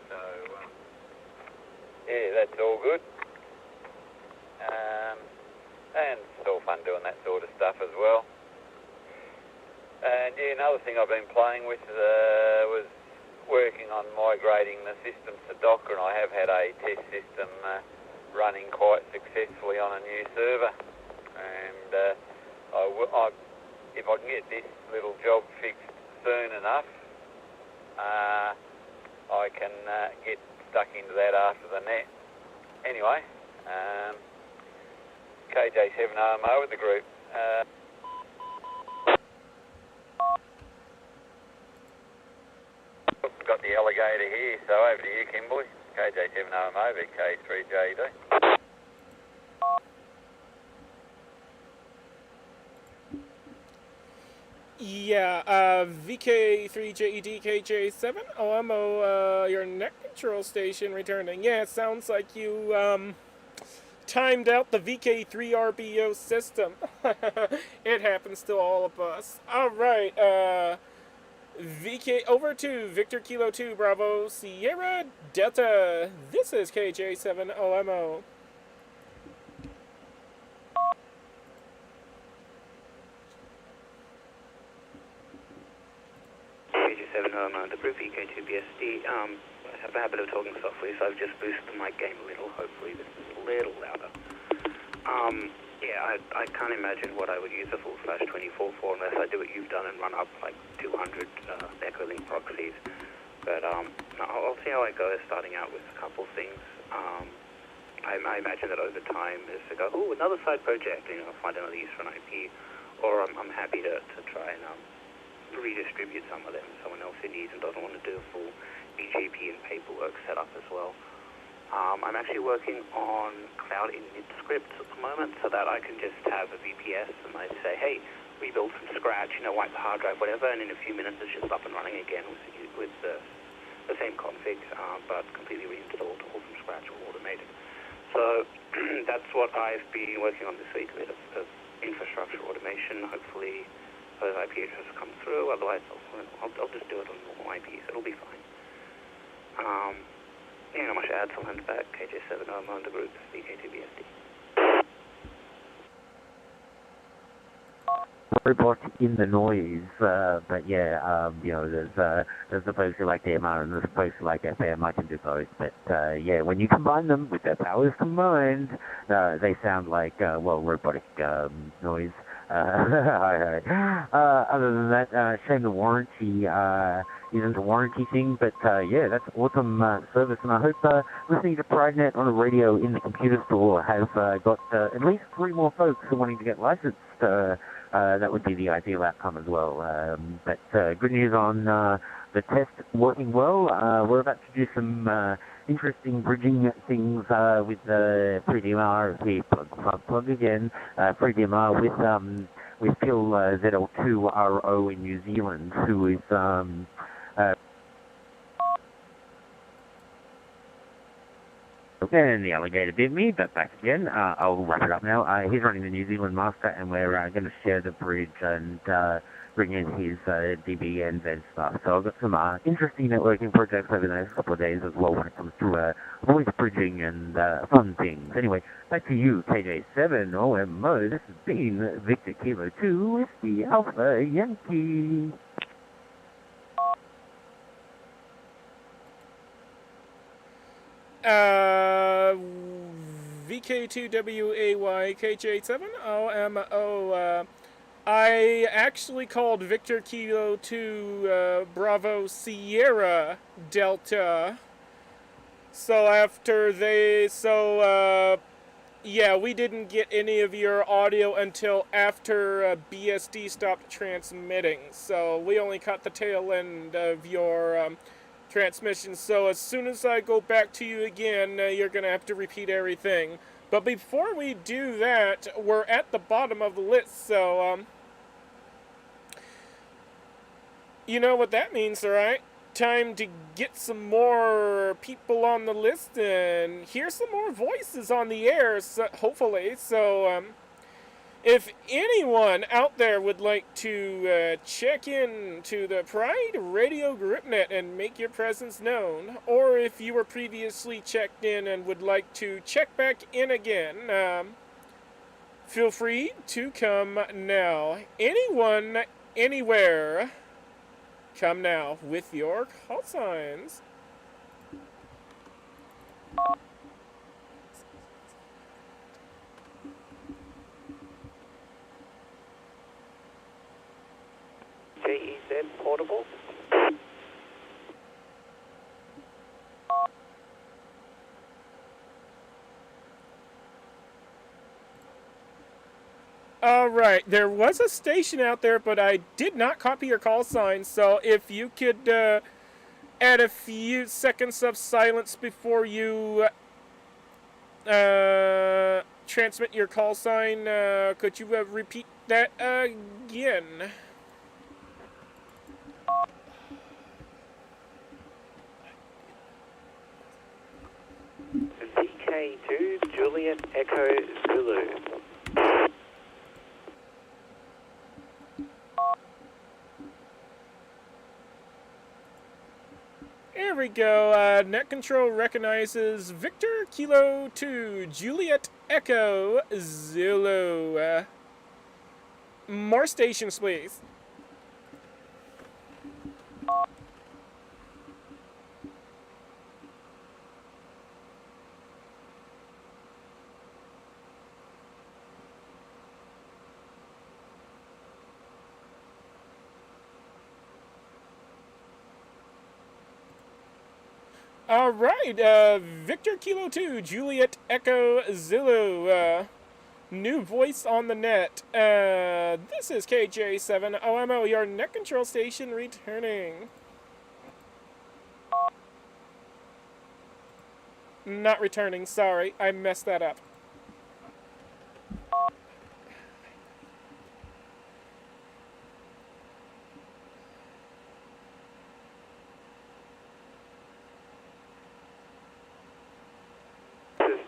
So yeah, that's all good. And it's all fun doing that sort of stuff as well. And yeah, another thing I've been playing with was working on migrating the systems to Docker, and I have had a test system running quite successfully on a new server. And if I can get this little job fixed soon enough, I can get stuck into that after the net. Anyway, KJ7OMO with the group. Got the alligator here, so over to you, Kimberley. KJ7OMO, VK3JD. Yeah, VK3JEDKJ7OMO, your net control station returning. Yeah, it sounds like you, timed out the VK3RBO system. It happens to all of us. Alright, VK over to Victor Kilo 2 Bravo Sierra Delta. This is KJ7OMO. KJ7OMO, the group VK2BSD. I have a habit of talking softly, so I've just boosted the mic gain a little. Hopefully this is a little louder. Yeah, I can't imagine what I would use a full-flash 24 for unless I do what you've done and run up like 200 Echolink proxies. But I'll see how I go, starting out with a couple things. I imagine that over time is to go, oh, another side project, find another use for an IP. Or I'm happy to try and redistribute some of them to someone else who needs and doesn't want to do a full BGP and paperwork setup as well. I'm actually working on cloud init scripts at the moment so that I can just have a VPS and I say, hey, rebuild from scratch, wipe the hard drive, whatever, and in a few minutes it's just up and running again with the same config, but completely reinstalled all from scratch, all automated. So that's what I've been working on this week, a bit of infrastructure automation. Hopefully those IP addresses come through, otherwise I'll just do it on normal IPs, it'll be fine. Yeah, not much to add, so I'll hand it back. KJ7OMO on the group, VK2BSD. Robot in the noise, but yeah, there's the folks who like DMR and there's the folks who like FM. I can do both, but yeah, when you combine them with their powers combined, they sound like robotic noise. Other than that, shame the warranty isn't a warranty thing, but yeah, that's awesome service, and I hope listening to PrideNet on the radio in the computer store has got at least 3 more folks who are wanting to get licensed. That would be the ideal outcome as well. But good news on the test working well. We're about to do some interesting bridging things with FreeDMR. We plug again. FreeDMR with Phil ZL2RO in New Zealand, who is and the alligator bit me, but back again. I'll wrap it up now. He's running the New Zealand master, and we're going to share the bridge and bring in his DBNs and stuff. So I've got some interesting networking projects over the next couple of days as well when it comes to voice bridging and fun things. Anyway, back to you, KJ7OMO. This has been Victor Kilo 2 with the Alpha Yankee. VK2WAY KJ7OMO. I actually called Victor Kilo 2 Bravo Sierra Delta. Yeah, we didn't get any of your audio until after BSD stopped transmitting. So we only caught the tail end of your transmission. So as soon as I go back to you again, you're going to have to repeat everything. But before we do that, we're at the bottom of the list, so you know what that means, alright? Time to get some more people on the list and hear some more voices on the air, so, hopefully. So, if anyone out there would like to check in to the Pride Radio GroupNet and make your presence known, or if you were previously checked in and would like to check back in again, feel free to come now. Anyone, anywhere, Come now with your call signs. JEZ Portable. Alright, there was a station out there, but I did not copy your call sign, so if you could add a few seconds of silence before you transmit your call sign, could you repeat that again? VK2 Juliet Echo Zulu. There we go. Net Control recognizes Victor Kilo 2 Juliet Echo Zulu. More stations, please. Alright, Victor Kilo 2, Juliet Echo Zulu, new voice on the net. This is KJ7OMO, your net control station returning. Not returning, sorry, I messed that up.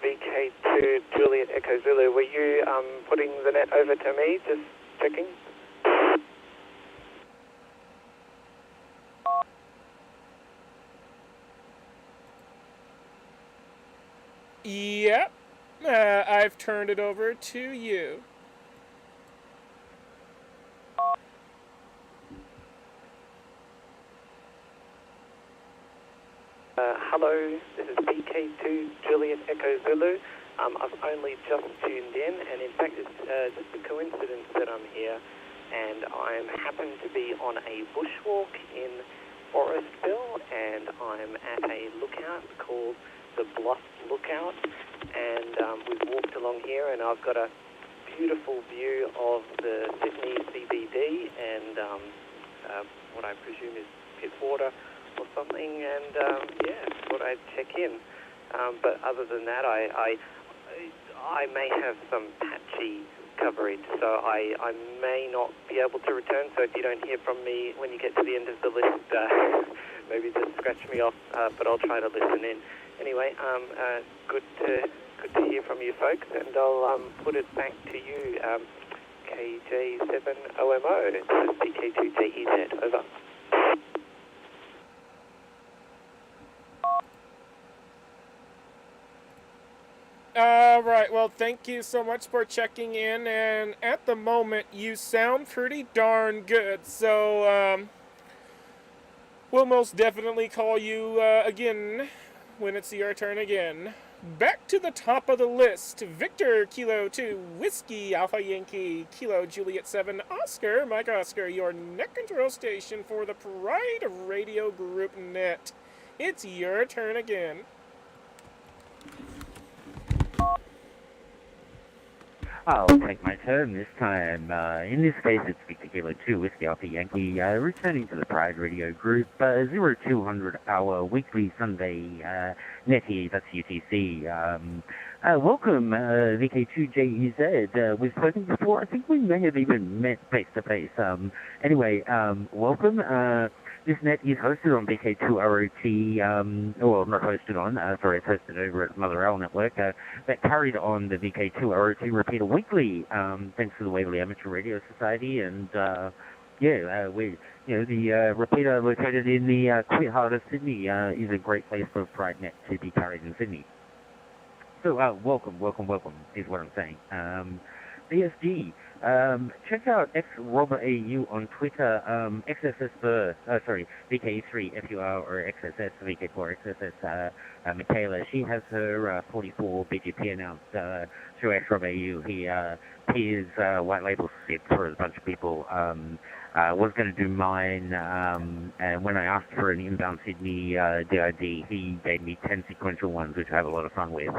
VK2 Juliet Echo Zulu. Were you putting the net over to me? Just checking. Yep, I've turned it over to you. Hello, this is VK2 Juliet Echo Zulu. I've only just tuned in, and in fact it's just a coincidence that I'm here, and I happen to be on a bushwalk in Forestville, and I'm at a lookout called the Bluff Lookout, and we've walked along here, and I've got a beautiful view of the Sydney CBD and what I presume is Pittwater or something, and yeah, thought I'd check in. But other than that, I may have some patchy coverage, so I may not be able to return. So if you don't hear from me when you get to the end of the list, maybe just scratch me off. But I'll try to listen in. Anyway, good to hear from you folks, and I'll put it back to you, KJ7OMO. This is BK2JEZ. Over. Alright, well, thank you so much for checking in, and at the moment, you sound pretty darn good, so, we'll most definitely call you, again, when it's your turn again. Back to the top of the list, Victor Kilo 2, Whiskey Alpha Yankee, Kilo Juliet 7, Oscar, Mike Oscar, your net control station for the Pride Radio Group Net. It's your turn again. I'll take my turn this time. In this case, it's Victor Kilo 2, Whiskey Alpha Yankee, returning to the Pride Radio Group, 0200 hour weekly Sunday, Netty, that's UTC. Welcome, VK2JEZ. We've spoken before. I think we may have even met face-to-face. Anyway, welcome. This net is hosted on VK2ROT, well, not hosted on, sorry, it's hosted over at Mother Owl Network, that carried on the VK2ROT repeater weekly, thanks to the Waverley Amateur Radio Society, and, yeah, we, you know, the repeater located in the queer heart of Sydney is a great place for Pride Net to be carried in Sydney. So, welcome is what I'm saying. BSD. Check out XRobberAU on Twitter, VK3 FUR or XSS, VK4 XSS, Michaela. She has her 44 BGP announced through XRobberAU. He is white label SIP for a bunch of people. Was going to do mine, and when I asked for an inbound Sydney DID, he gave me 10 sequential ones, which I have a lot of fun with.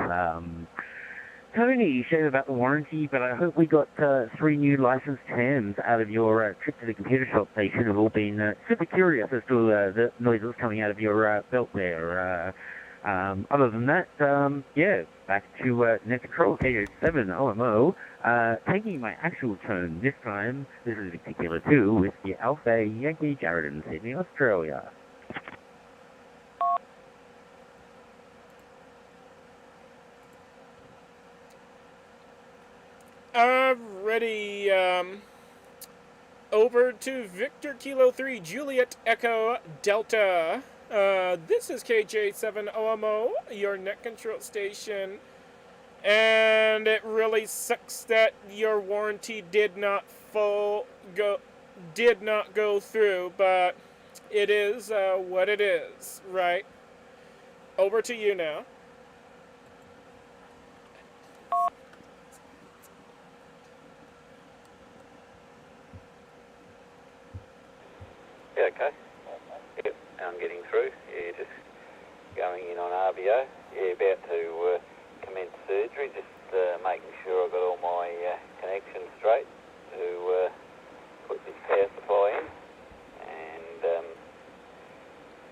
Tony shared about the warranty, but I hope we got 3 new licensed hands out of your trip to the computer shop station who've all been super curious as to the noises coming out of your belt there. Other than that, yeah, back to Net Control KO7 OMO, taking my actual turn this time. This is particular too, with the Alpha Yankee Jared in Sydney, Australia. Alrighty, over to Victor Kilo 3, Juliet Echo Delta. This is KJ7OMO, your net control station, and it really sucks that your warranty did not go through, but it is what it is, right? Over to you now. Yeah, okay. Yep, I'm getting through. Yeah, just going in on RBO. Yeah, about to commence surgery, just making sure I've got all my connections straight to put this power supply in. And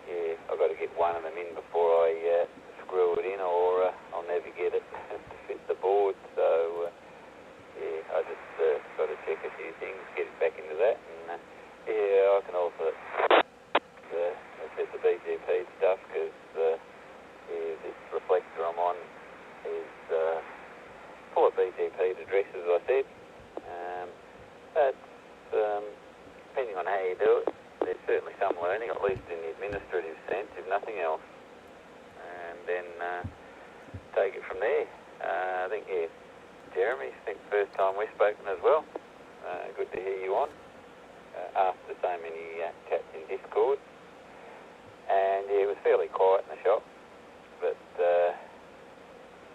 yeah, I've got to get one of them in before I screw it in, or I'll never get it to fit the board. So yeah, I just got to check a few things, get it back into that, and yeah, I can also set the BGP stuff, because yeah, this reflector I'm on is full of BGP addresses, as I said. But depending on how you do it, there's certainly some learning, at least in the administrative sense, if nothing else. And then take it from there. I think, yeah, Jeremy, I think first time we've spoken as well. Good to hear you on. After so many chats in Discord. And yeah, it was fairly quiet in the shop, but yeah,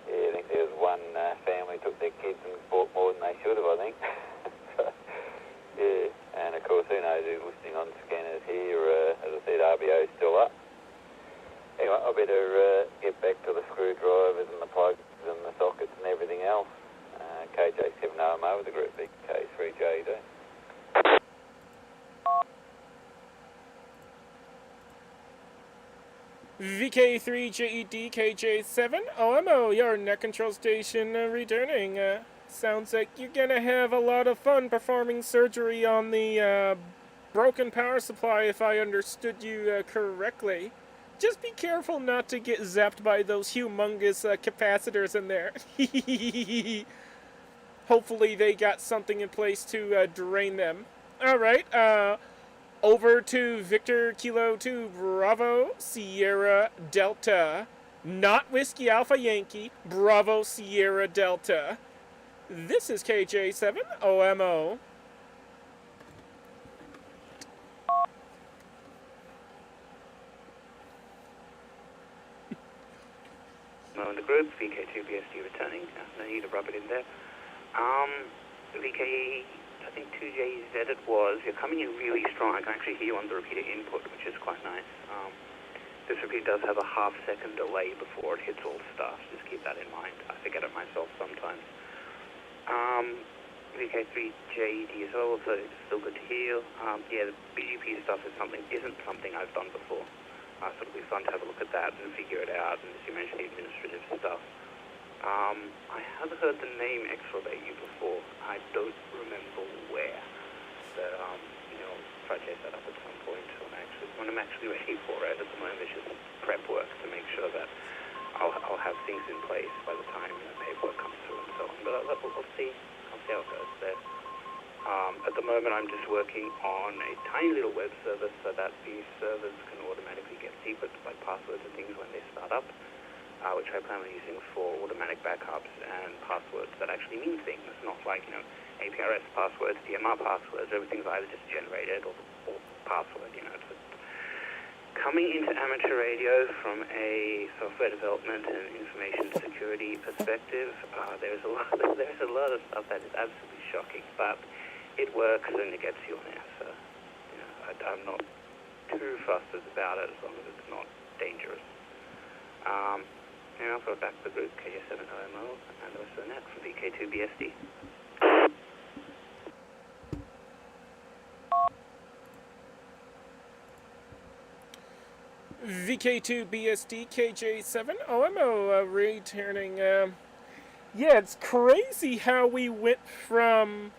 I think there was one family took their kids and bought more than they should have, I think. So, yeah, and of course, who knows who's listening on scanners here. As I said, RBO's still up. Anyway, I better get back to the screwdrivers and the plugs and the sockets and everything else. KJ7OMO with the group VK3JD. VK3JED KJ7OMO, your net control station returning. Sounds like you're gonna have a lot of fun performing surgery on the broken power supply, if I understood you correctly. Just be careful not to get zapped by those humongous capacitors in there. Hopefully they got something in place to drain them. Alright, over to Victor Kilo 2 Bravo Sierra Delta. Not Whiskey Alpha Yankee, Bravo Sierra Delta. This is KJ7OMO. Mo in the group, VK2BSD returning. No need to rub it in there. VK, I think 2JZ it was. You're coming in really strong. I can actually hear you on the repeater input, which is quite nice. This repeater does have a half-second delay before it hits all stuff. Just keep that in mind. I forget it myself sometimes. VK3JD as well, so it's still good to hear. Yeah, the BGP stuff isn't something I've done before. So it'll be fun to have a look at that and figure it out, and as you mentioned, the administrative stuff. I have heard the name XRobberAU before. I don't remember where. But, try to chase that up at some point when I'm actually ready for it. At the moment, it's just prep work to make sure that I'll have things in place by the time paperwork comes through and so on. But we'll see. I'll see how it goes there. At the moment, I'm just working on a tiny little web service so that the servers can automatically get secrets like passwords and things when they start up. which I plan on using for automatic backups and passwords that actually mean things, not like, APRS passwords, DMR passwords, everything's either just generated or password, It's coming into amateur radio from a software development and information security perspective, there's a lot of stuff that is absolutely shocking, but it works and it gets you on air. So, I'm not too fussed about it as long as it's not dangerous. And also back to the group KJ7OMO and the rest of the net from VK2BSD. VK2BSD KJ7OMO returning. Yeah, it's crazy how we went from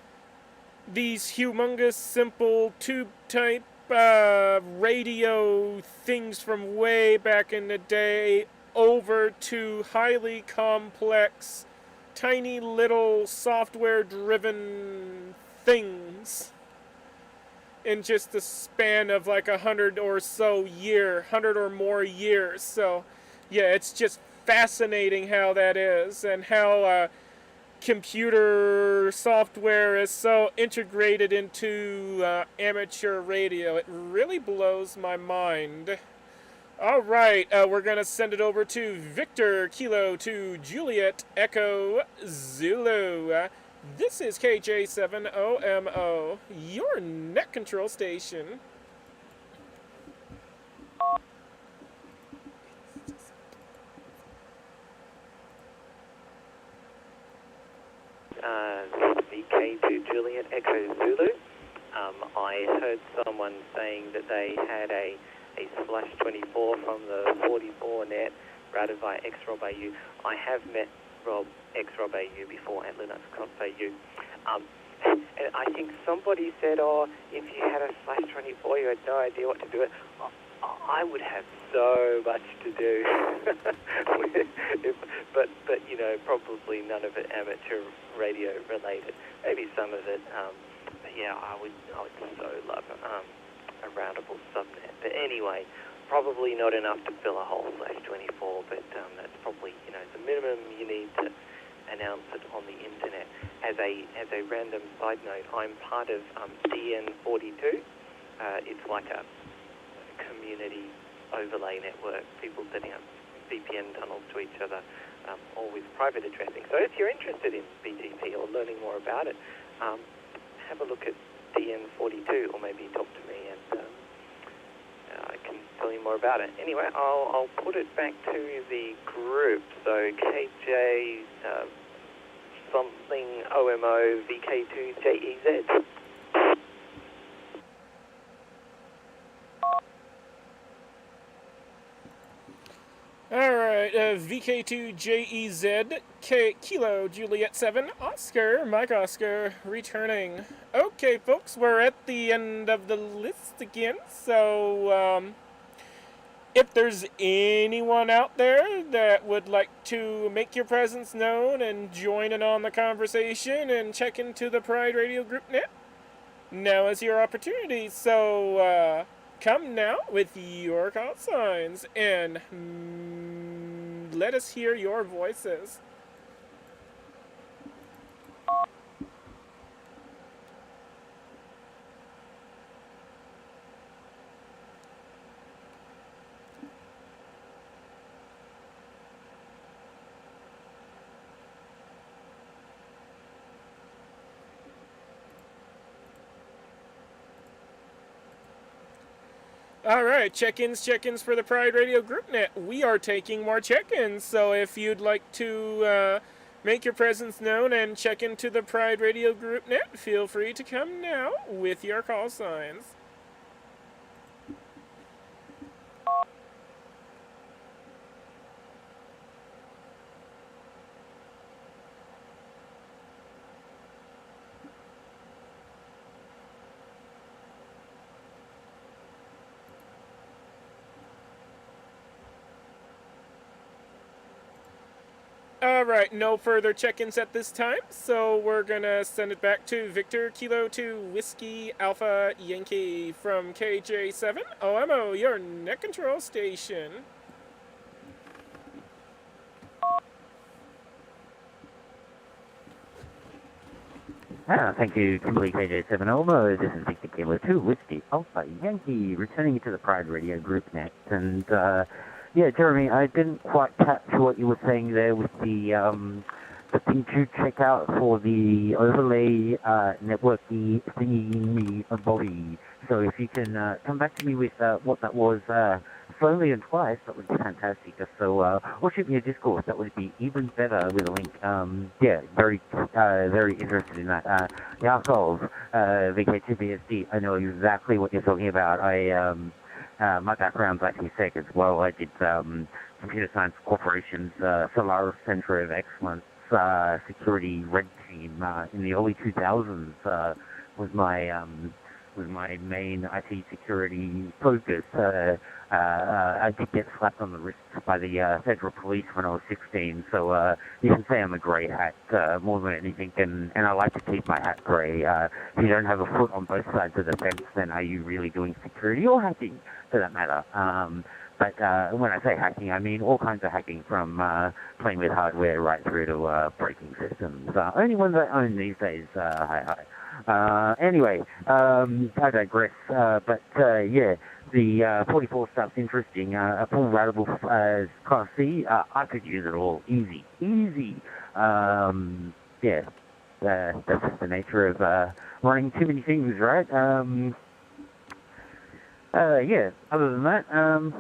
these humongous, simple tube-type radio things from way back in the day over to highly complex, tiny little software-driven things in just the span of like 100 or more years. So, yeah, it's just fascinating how that is, and how computer software is so integrated into amateur radio. It really blows my mind. All right, we're going to send it over to Victor Kilo to Juliet Echo Zulu. This is KJ7OMO, your net control station. VK to Juliet Echo Zulu. I heard someone saying that they had a slash 24 from the 44 net routed by xRobAU. I have met Rob xRobAU before at Linux.au. And I think somebody said, if you had a slash 24, you had no idea what to do it. I would have so much to do. but probably none of it amateur radio related. Maybe some of it. But yeah, I would so love a routable subnet. But anyway, probably not enough to fill a whole slash 24. But that's probably the minimum you need to announce it on the internet. As a random side note, I'm part of DN42. It's like a community overlay network, people setting up VPN tunnels to each other, all with private addressing. So if you're interested in BGP or learning more about it, have a look at DN42, or maybe talk to me and I can tell you more about it. Anyway, I'll put it back to the group. So KJ something OMO VK2JEZ. Alright, VK2JEZ, Kilo Juliet 7, Oscar, Mike Oscar, returning. Okay, folks, we're at the end of the list again, so, if there's anyone out there that would like to make your presence known and join in on the conversation and check into the Pride Radio Group net, now is your opportunity, so, come now with your call signs and let us hear your voices. Alright, check-ins for the Pride Radio Group net. We are taking more check-ins, so if you'd like to make your presence known and check into the Pride Radio Group net, feel free to come now with your call signs. Alright, no further check-ins at this time, so we're gonna send it back to Victor Kilo 2 Whiskey Alpha Yankee from KJ7 OMO, your net control station. Thank you, Kimberly KJ7 Elmo. This is Victor Kilo 2 Whiskey Alpha Yankee, returning to the Pride Radio Group next. And, yeah, Jeremy, I didn't quite catch what you were saying there with the thing to check out for the overlay networky thingy body. So if you can come back to me with what that was slowly and twice, that would be fantastic. Just so, or shoot me a Discord, that would be even better with a link. Yeah, very interested in that. Yakov, VK2BSD, I know exactly what you're talking about. My background's actually tech as well. I did Computer Science Corporation's Solaris Center of Excellence security red team in the early 2000s. Was my main IT security focus. I did get slapped on the wrist by the federal police when I was 16, so you can say I'm a grey hat more than anything, and I like to keep my hat grey. If you don't have a foot on both sides of the fence, then are you really doing security or hacking, for that matter? But when I say hacking, I mean all kinds of hacking, from playing with hardware right through to breaking systems. Only ones I own these days. Hi. Anyway, I digress. But yeah, the 44 stuff's interesting. A full ratable Class C, I could use it all. Easy. Yeah, that's just the nature of running too many things, right? Yeah, other than that,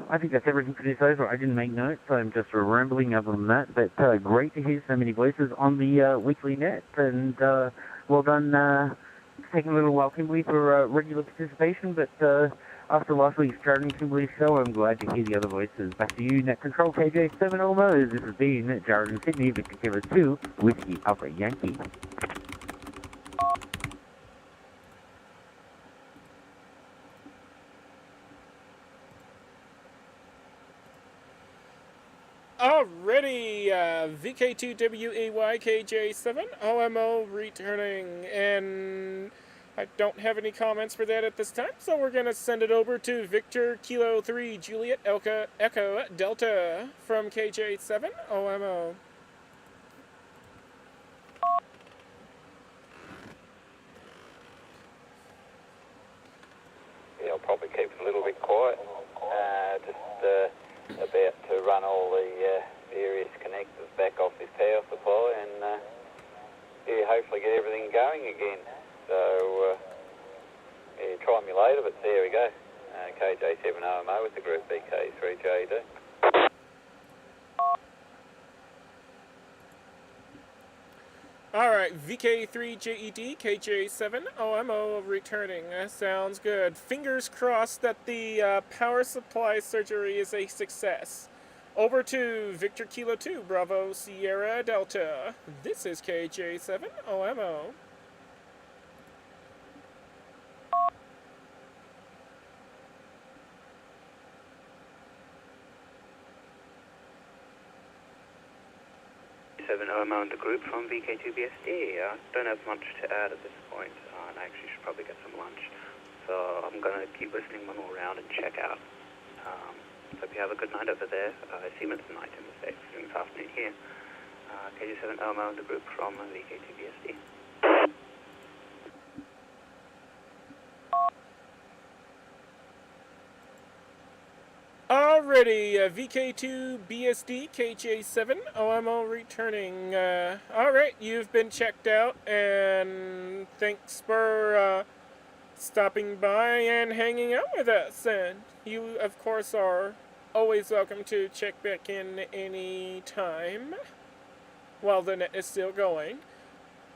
I think that's everything for this over. I didn't make notes, so I'm just rambling other than that. But great to hear so many voices on the weekly net, and well done taking a little while, Kimberly, for regular participation. But after last week's Jared and Kimberly show, I'm glad to hear the other voices. Back to you, Net Control KJ7 Almost. This has been Jared and Sydney, Victor Killer 2, Whiskey Alpha Yankee. Alrighty, VK2WAYKJ7 OMO returning, and I don't have any comments for that at this time, so we're going to send it over to Victor Kilo 3 Juliet Echo Delta from KJ7 OMO. Yeah, I'll probably keep it a little bit quiet. Just about to run all the various connectors back off this power supply and yeah, hopefully get everything going again. So yeah, try me later, but there we go. KJ7OMO with the group BK3JD. Alright, VK3JED, KJ7OMO returning. Sounds good. Fingers crossed that the power supply surgery is a success. Over to Victor Kilo 2, Bravo Sierra Delta. This is KJ7OMO. OMO and the group from VK2BSD. Don't have much to add at this point, and I actually should probably get some lunch. So I'm going to keep listening one more round and check out. Hope you have a good night over there. I assume it's night in the States, and it's afternoon here. KJ7 OMO and the group from VK2BSD. Alrighty, VK2BSD, KJ7, OMO returning. Alright, you've been checked out, and thanks for stopping by and hanging out with us. And you, of course, are always welcome to check back in any time while the net is still going.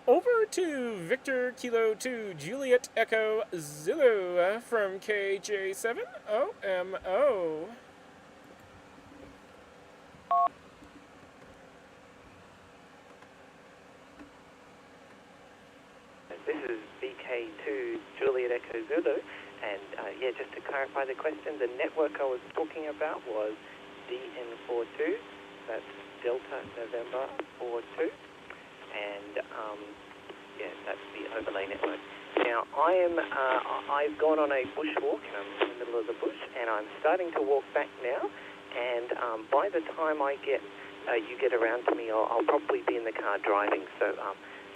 Over to Victor Kilo 2 Juliet Echo Zulu from KJ7 OMO. This is VK2 Juliet Echo Zulu, and yeah, just to clarify the question, the network I was talking about was DN42, that's Delta November 42, and yeah, that's the overlay network. Now, I've gone on a bushwalk, and I'm in the middle of the bush, and I'm starting to walk back now, and by the time you get around to me, I'll probably be in the car driving, so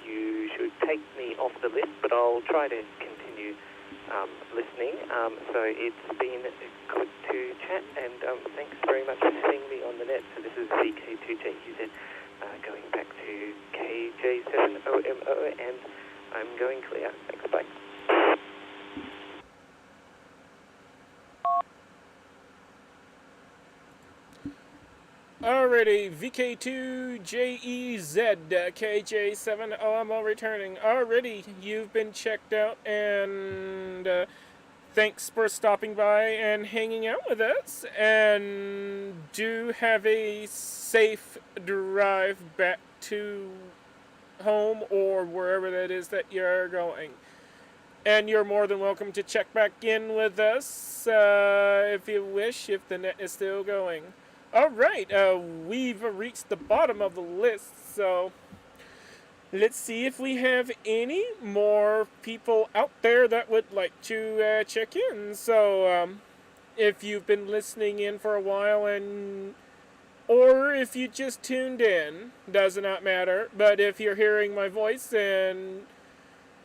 you should take me off the list, but I'll try to continue listening. So it's been good to chat, and thanks very much for seeing me on the net. So this is VK2JUZ going back to KJ7OMO, and I'm going clear. Thanks, bye. Alrighty, VK2JEZ, KJ7OMO returning. Already, you've been checked out, and thanks for stopping by and hanging out with us. And do have a safe drive back to home or wherever that is that you're going. And you're more than welcome to check back in with us if you wish, if the net is still going. Alright, we've reached the bottom of the list, so let's see if we have any more people out there that would like to check in. So, if you've been listening in for a while or if you just tuned in, does not matter, but if you're hearing my voice and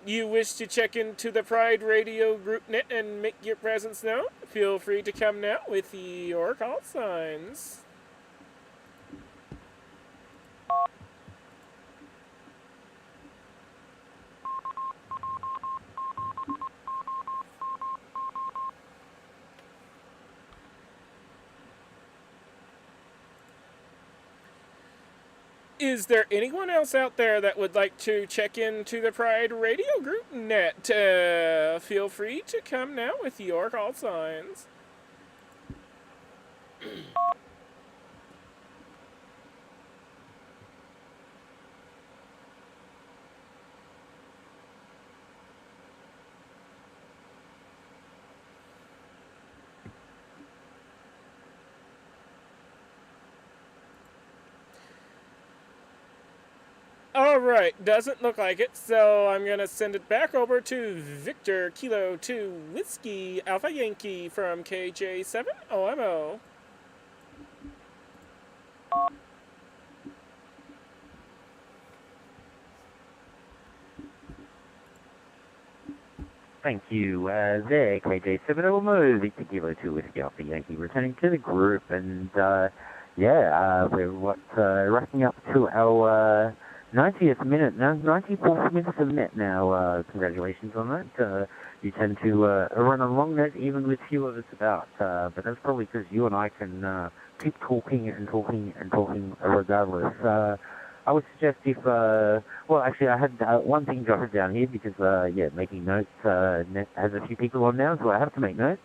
you wish to check into the Pride Radio group net and make your presence known, feel free to come now with your call signs. Is there anyone else out there that would like to check into the Pride Radio group net? Feel free to come now with your call signs. Alright, doesn't look like it, so I'm gonna send it back over to Victor Kilo 2 Whiskey Alpha Yankee from KJ7OMO. Thank you. There, KJ7OMO, Victor Kilo 2 Whiskey Alpha Yankee, returning to the group, and we're wrapping up to our 90th minute now, 94th minute of net now. Congratulations on that. You tend to run along that even with few of us about, but that's probably because you and I can keep talking and talking and talking regardless. I would suggest if, I had one thing jotted down here because, making notes, net has a few people on now, so I have to make notes.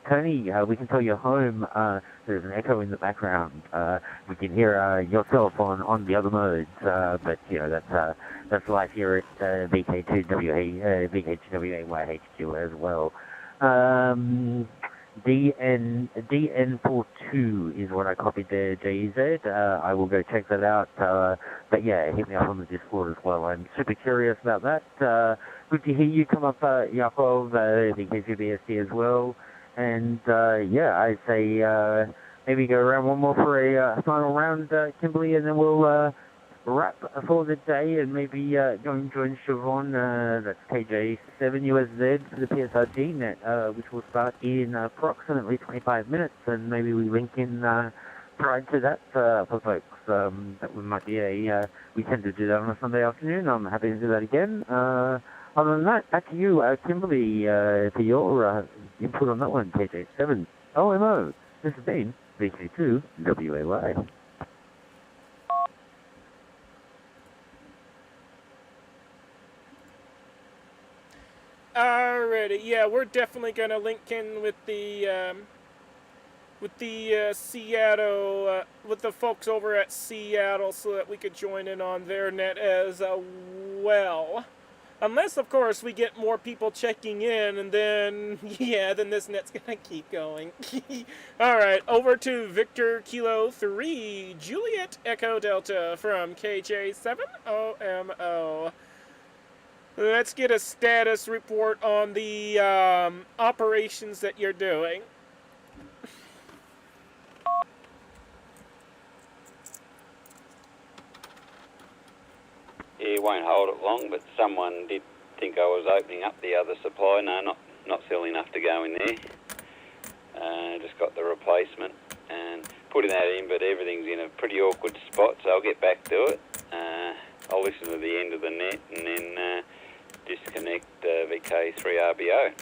Tony, we can tell you're home. There's an echo in the background. We can hear yourself on the other modes, but that's life here at VK2WAYHQ as well. DN42 is what I copied there, JZ. I will go check that out. But yeah, hit me up on the Discord as well. I'm super curious about that. Good to hear you come up, Yakov, VK2BSD as well. And I'd say maybe go around one more for a final round, Kimberly, and then we'll wrap for the day and maybe go and join Siobhan. That's KJ7USZ for the PSRG net, which will start in approximately 25 minutes, and maybe we link in prior to that for folks. That might be we tend to do that on a Sunday afternoon. I'm happy to do that again. Other than that, back to you, Kimberly, for your input on that one, KJ7 OMO. This has been VK2 WAY. Alrighty, yeah, we're definitely gonna link in with the Seattle, with the folks over at Seattle, so that we could join in on their net as well. Unless, of course, we get more people checking in, and then, then this net's gonna keep going. Alright, over to Victor Kilo 3, Juliet Echo Delta from KJ7OMO. Let's get a status report on the operations that you're doing. it won't hold it long, but someone did think I was opening up the other supply. No, not silly enough to go in there. Just got the replacement and putting that in, but everything's in a pretty awkward spot, so I'll get back to it. I'll listen to the end of the net and then disconnect VK3RBO.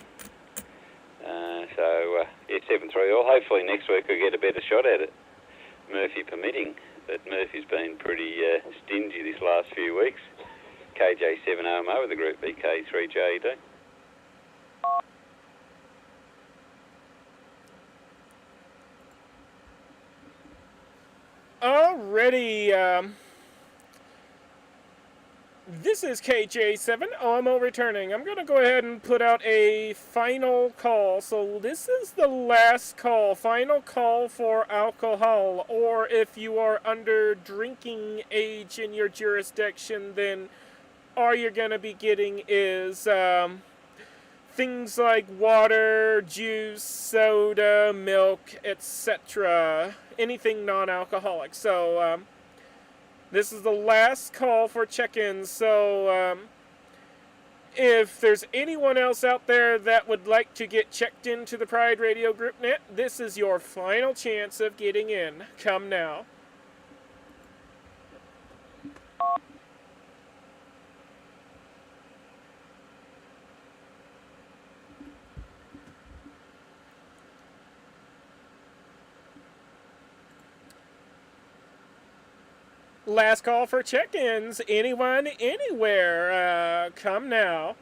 Yeah, 7-3 all. Hopefully next week I'll get a better shot at it, Murphy permitting. But Murphy's been pretty stingy this last few weeks. KJ7OMO with the group VK3JD. Alrighty, this is KJ7OMO returning. I'm going to go ahead and put out a final call. So this is the last call, final call for alcohol. Or if you are under drinking age in your jurisdiction, then all you're going to be getting is things like water, juice, soda, milk, etc. Anything non-alcoholic. So this is the last call for check-ins. So if there's anyone else out there that would like to get checked into the Pride Radio Group Net, this is your final chance of getting in. Come now. Last call for check-ins. Anyone, anywhere. Come now.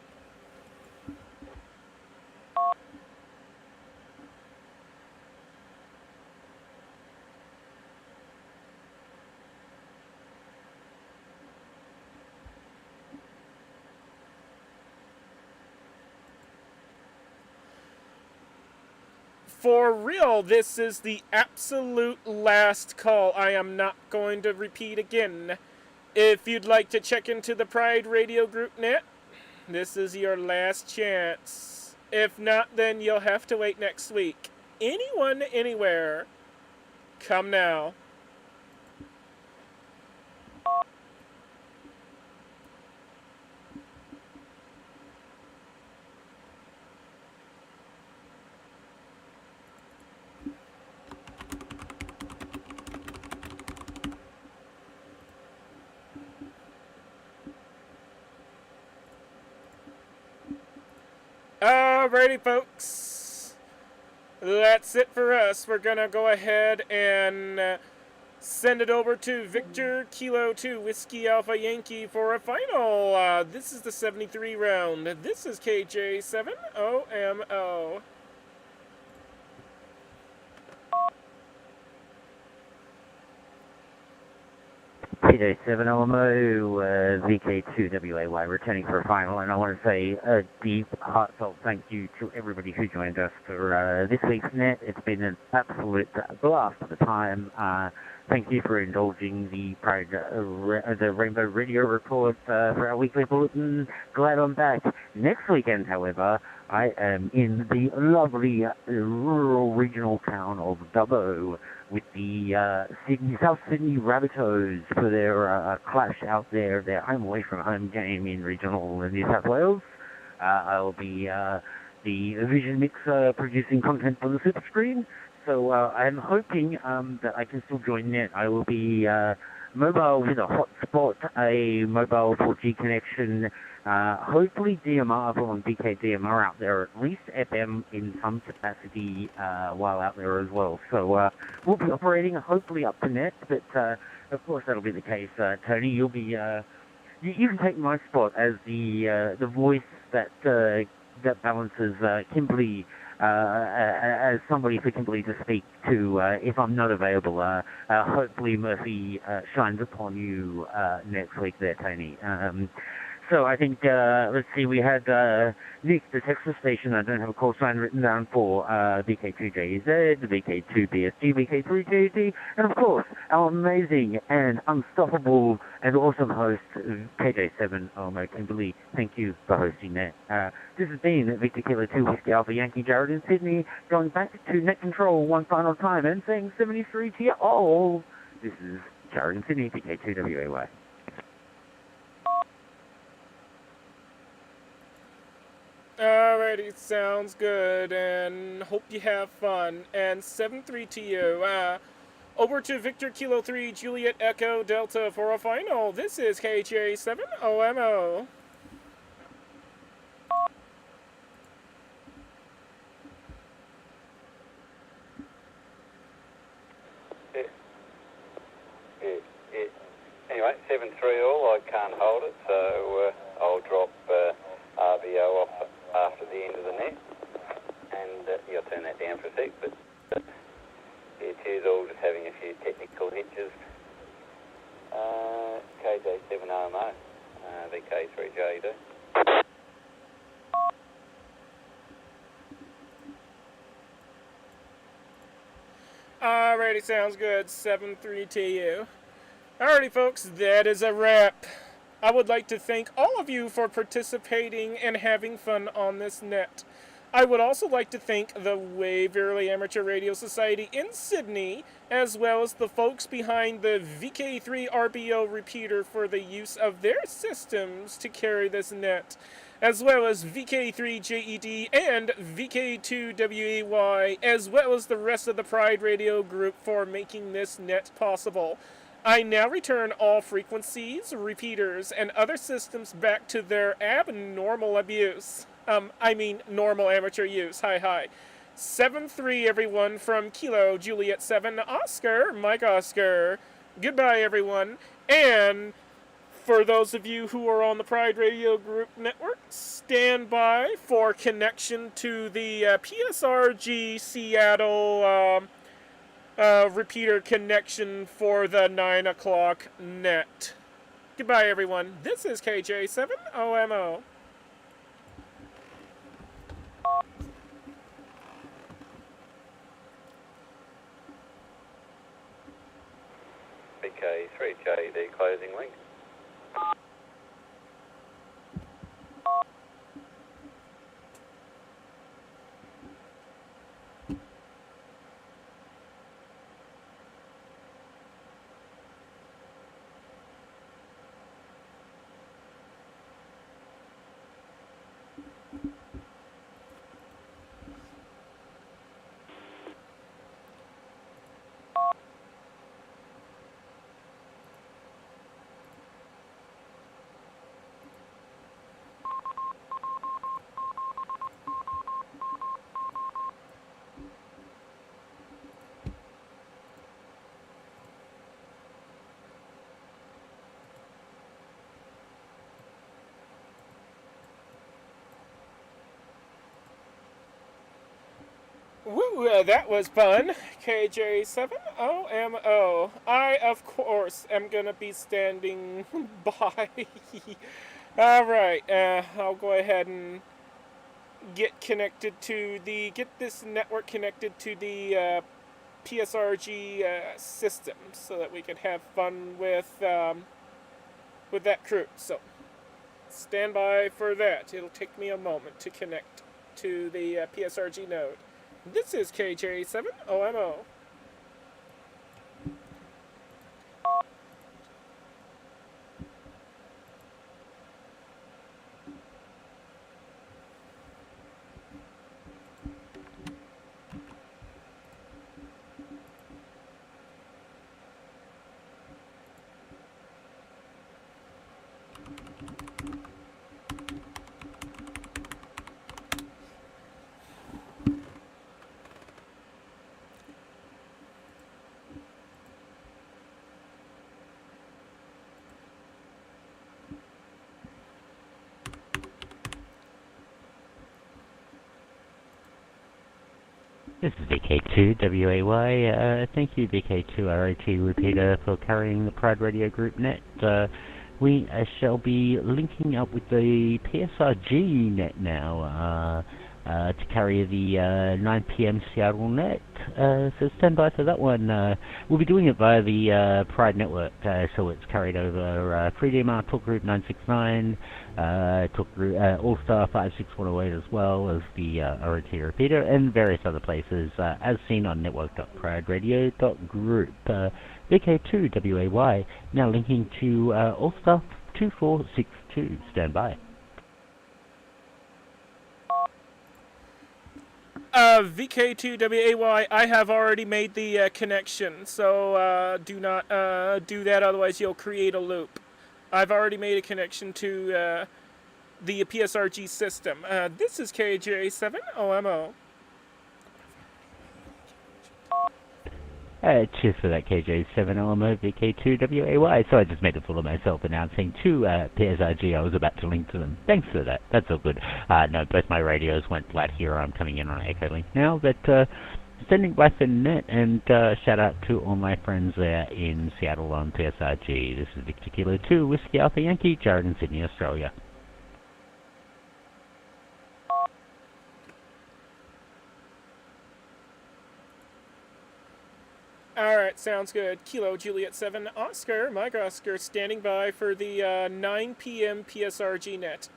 For real, this is the absolute last call. I am not going to repeat again. If you'd like to check into the Pride Radio Group Net, this is your last chance. If not, then you'll have to wait next week. Anyone, anywhere. Come now. Alrighty, folks. That's it for us. We're gonna go ahead and send it over to Victor Kilo 2 Whiskey Alpha Yankee for a final. This is the 73 round. This is KJ7OMO. KJ7OMO, VK2WAY, returning for a final, and I want to say a deep, heartfelt thank you to everybody who joined us for this week's net. It's been an absolute blast of a time. Thank you for indulging the Rainbow Radio Report for our weekly bulletin. Glad I'm back. Next weekend, however, I am in the lovely rural regional town of Dubbo with the South Sydney Rabbitohs for their clash out there, their home away from home game in regional New South Wales. I'll be the Vision Mixer producing content for the super screen. So I'm hoping that I can still join net. I will be mobile with a hotspot, a mobile 4G connection, hopefully DMR on BK DMR out there, at least FM in some capacity while out there as well. So we'll be operating hopefully up to net, but of course that'll be the case. Tony, you'll be you can take my spot as the voice that balances Kimberly. As somebody for Kimberly to speak to if I'm not available. Hopefully Murphy shines upon you next week there, Tony. So I think, let's see, we had Nick, the Texas station. I don't have a call sign written down for VK2JZ, VK2BSG, VK3JD, and of course, our amazing and unstoppable and awesome host, KJ7OMO Kimberly. Thank you for hosting that. This has been Victor Kilo 2 Whiskey Alpha Yankee Jared in Sydney, going back to net control one final time and saying 73 to you all. This is Jared in Sydney, VK2WAY. Alrighty, sounds good, and hope you have fun. And 7-3 to you. Over to Victor Kilo 3, Juliet Echo Delta for a final. This is KJ7OMO. Anyway, 7-3 all, I can't hold it, so I'll drop RBO off after the end of the net. And I'll turn that down for a sec, but it is all just having a few technical hitches. KJ7OMO, VK3JD. Alrighty, sounds good. 7-3 to you. Alrighty, folks, that is a wrap. I would like to thank all of you for participating and having fun on this net. I would also like to thank the Waverley Amateur Radio Society in Sydney, as well as the folks behind the VK3 RBO repeater for the use of their systems to carry this net, as well as VK3JED and VK2WAY, as well as the rest of the Pride Radio group for making this net possible. I now return all frequencies, repeaters, and other systems back to their abnormal abuse. Normal amateur use. Hi. 7-3, everyone, from Kilo Juliet 7 Oscar, Mike Oscar. Goodbye, everyone. And for those of you who are on the Pride Radio Group network, stand by for connection to the PSRG Seattle repeater connection for the 9 o'clock net. Goodbye, everyone. This is KJ7OMO. VK3JD closing link. Woo, that was fun. KJ7OMO. I, of course, am going to be standing by. Alright, I'll go ahead and get this network connected to the PSRG system so that we can have fun with that crew. So, stand by for that. It'll take me a moment to connect to the PSRG node. This is KJ7OMO. This is VK2WAY. Thank you, VK2ROT repeater, for carrying the Pride Radio Group net. We shall be linking up with the PSRG net now to carry the 9 p.m. Seattle net. So stand by for that one. We'll be doing it via the Pride network, so it's carried over FreeDMR Talk Group 969, Talk Group All-Star 56108 as well as the ROT repeater, and various other places as seen on network.prideradio.group. VK2WAY now linking to All-Star 2462. Stand by. VK2WAY, I have already made the connection, so do not do that, otherwise you'll create a loop. I've already made a connection to the PSRG system. This is KJ7OMO. Cheers for that, KJ7LMO VK2WAY. So I just made a fool of myself announcing to PSRG I was about to link to them. Thanks for that. That's all good. No, both my radios went flat here. I'm coming in on Echolink now, but standing by for net, and shout out to all my friends there in Seattle on PSRG. This is Victor Kilo 2, Whiskey Alpha Yankee, Jared in Sydney, Australia. Alright, sounds good. Kilo Juliet 7 Oscar, Mike Oscar, standing by for the 9 p.m. PSRG net.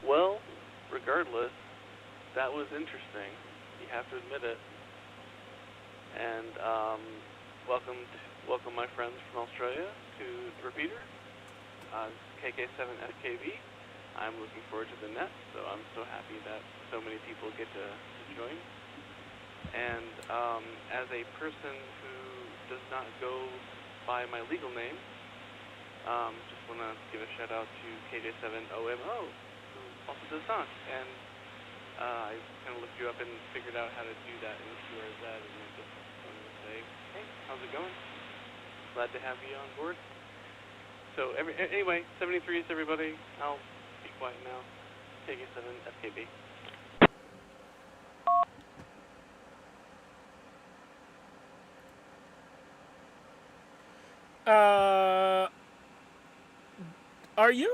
Well, regardless, that was interesting. You have to admit it. And welcome my friends from Australia to the repeater. This is KK7FKB. I'm looking forward to the net, so I'm so happy that so many people get to join. And as a person who does not go by my legal name, just want to give a shout out to KJ7OMO, who also does not. And I kind of looked you up and figured out how to do that in QRZ, and I just wanted to say, hey, how's it going? Glad to have you on board. So anyway, 73 is everybody. I'll be quiet now. KK7FKB. Are you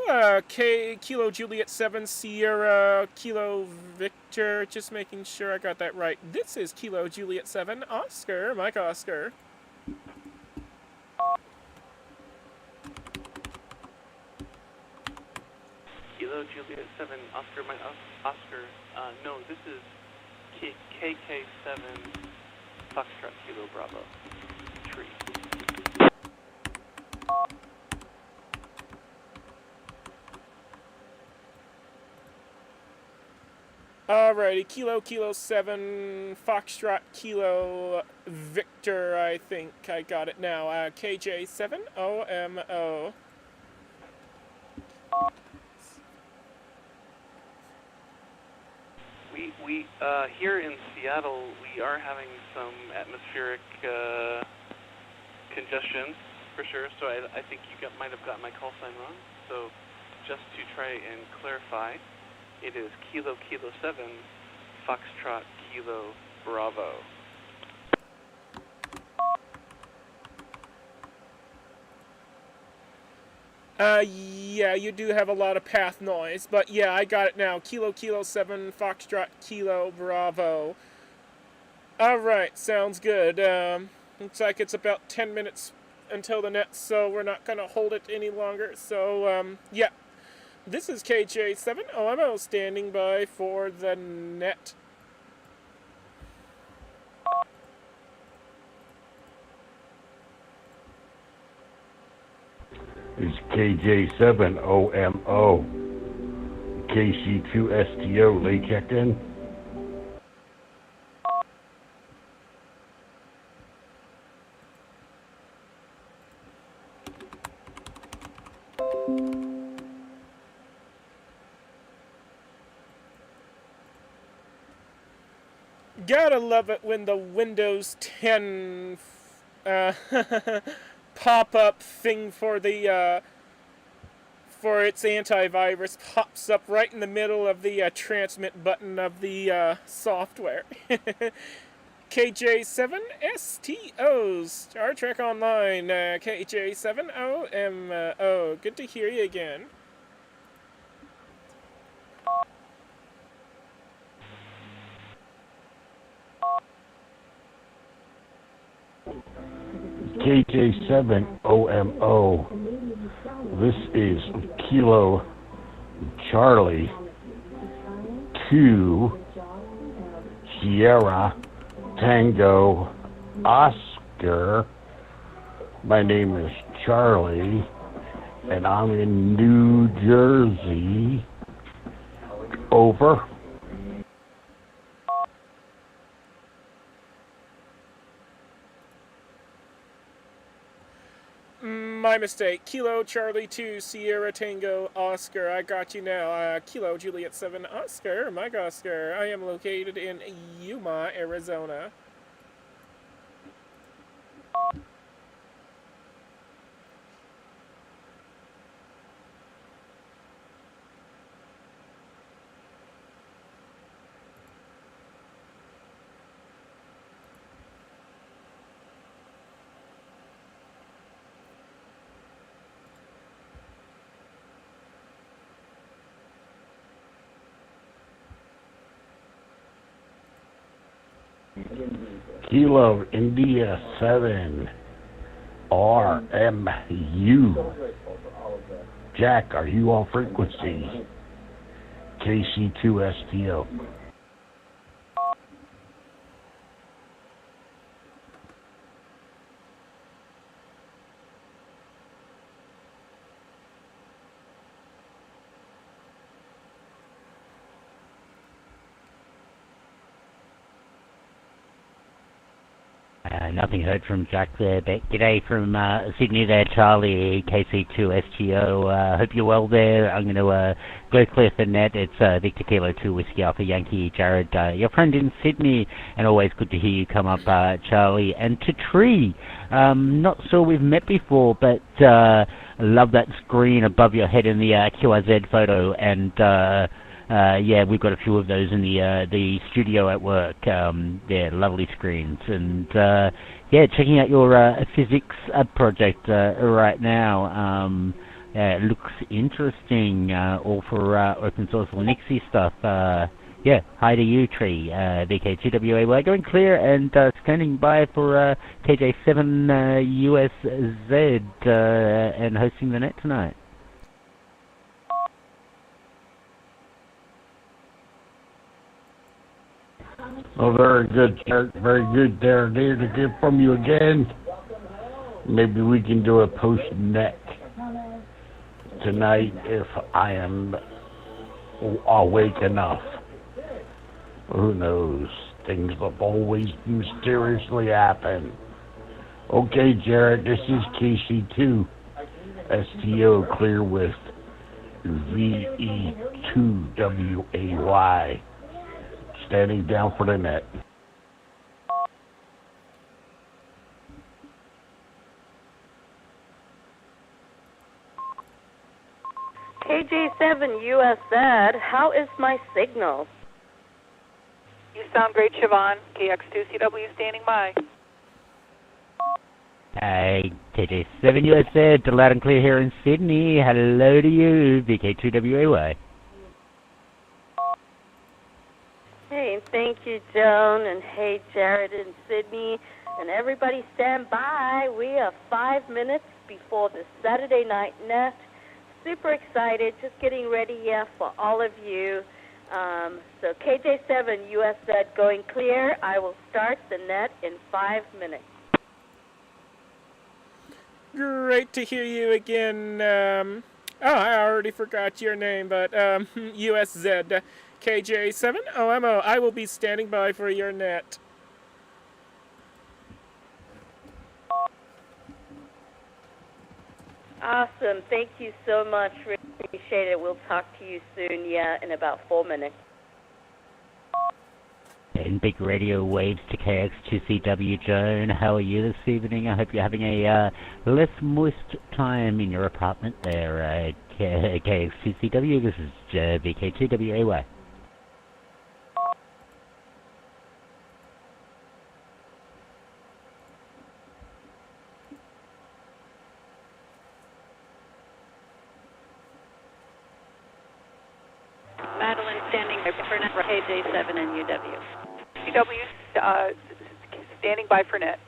Kilo Juliet 7 Sierra Kilo Victor? Just making sure I got that right. This is Kilo Juliet 7 Oscar, Mike Oscar. Kilo Juliet 7 Oscar, Mike Oscar. No, this is KK7 Foxtrot Kilo Bravo. Tree. Alrighty, Kilo 7 Foxtrot Kilo Victor, I think I got it now. KJ7OMO. We here in Seattle, we are having some atmospheric congestion for sure. So I think you might have gotten my call sign wrong. So just to try and clarify, it is Kilo 7 Foxtrot Kilo Bravo. Yeah, you do have a lot of path noise, but yeah, I got it now. Kilo 7 Foxtrot Kilo Bravo. Alright, sounds good. Looks like it's about 10 minutes until the net, so we're not going to hold it any longer. So, yeah. This is KJ7OMO standing by for the net. It's KJ7OMO. KC2STO, lay checked in. Gotta love it when the Windows 10 pop-up thing for the for its antivirus pops up right in the middle of the transmit button of the software. KJ7STO, Star Trek Online, KJ7OMO. Good to hear you again. KJ7OMO. This is Kilo Charlie 2 Sierra Tango Oscar. My name is Charlie, and I'm in New Jersey. Over. My mistake. Kilo Charlie 2 Sierra Tango Oscar. I got you now. Kilo Juliet 7 Oscar. Mike Oscar. I am located in Yuma, Arizona. Kilo India 7 RMU. Jack, are you on frequency? KC2STO. Nothing heard from Jack there, but g'day from Sydney there, Charlie, KC2STO. Hope you're well there. I'm going to go clear for net. It's Victor Kilo 2 Whiskey Alpha Yankee, Jared, your friend in Sydney, and always good to hear you come up, Charlie. And to Tree, not sure we've met before, but I love that screen above your head in the QRZ photo, and yeah, we've got a few of those in the studio at work. Yeah, lovely screens. And yeah, checking out your physics project right now. Yeah, it looks interesting. All for open source Linuxy stuff. Yeah, hi to you, Tree. VK2WAY going clear and standing by for KJ7USZ and hosting the net tonight. Oh, very good, Jared. Very good there. There to hear from you again. Maybe we can do a post-net tonight if I am awake enough. Who knows? Things have always mysteriously happen. Okay, Jared, this is KC2 STO clear with VE2WAY. Standing down for the net. KJ7USZ, how is my signal? You sound great, Siobhan. KX2CW standing by. Hey, KJ7USZ, loud and clear here in Sydney. Hello to you, VK2WAY. Hey, thank you, Joan, and hey, Jared and Sydney, and everybody stand by. We are 5 minutes before the Saturday night net. Super excited, just getting ready here for all of you. So KJ7USZ going clear. I will start the net in 5 minutes. Great to hear you again. I already forgot your name, but USZ. KJ7OMO, I will be standing by for your net. Awesome. Thank you so much. Really appreciate it. We'll talk to you soon, yeah, in about 4 minutes. And big radio waves to KX2CW, Joan. How are you this evening? I hope you're having a less moist time in your apartment there, KX2CW. This is VK2WAY. Madeline standing by for net. KJ7 and UW. UW standing by for net.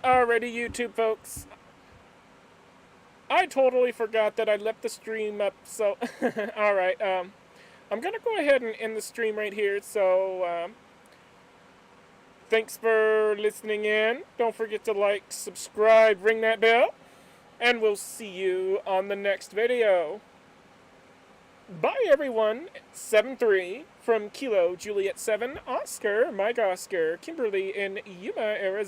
Alrighty, YouTube folks. I totally forgot that I left the stream up, so... Alright, I'm gonna go ahead and end the stream right here, so... thanks for listening in. Don't forget to like, subscribe, ring that bell. And we'll see you on the next video. Bye, everyone. 7-3 from Kilo Juliet 7, Oscar, Mike Oscar, Kimberly in Yuma, Arizona.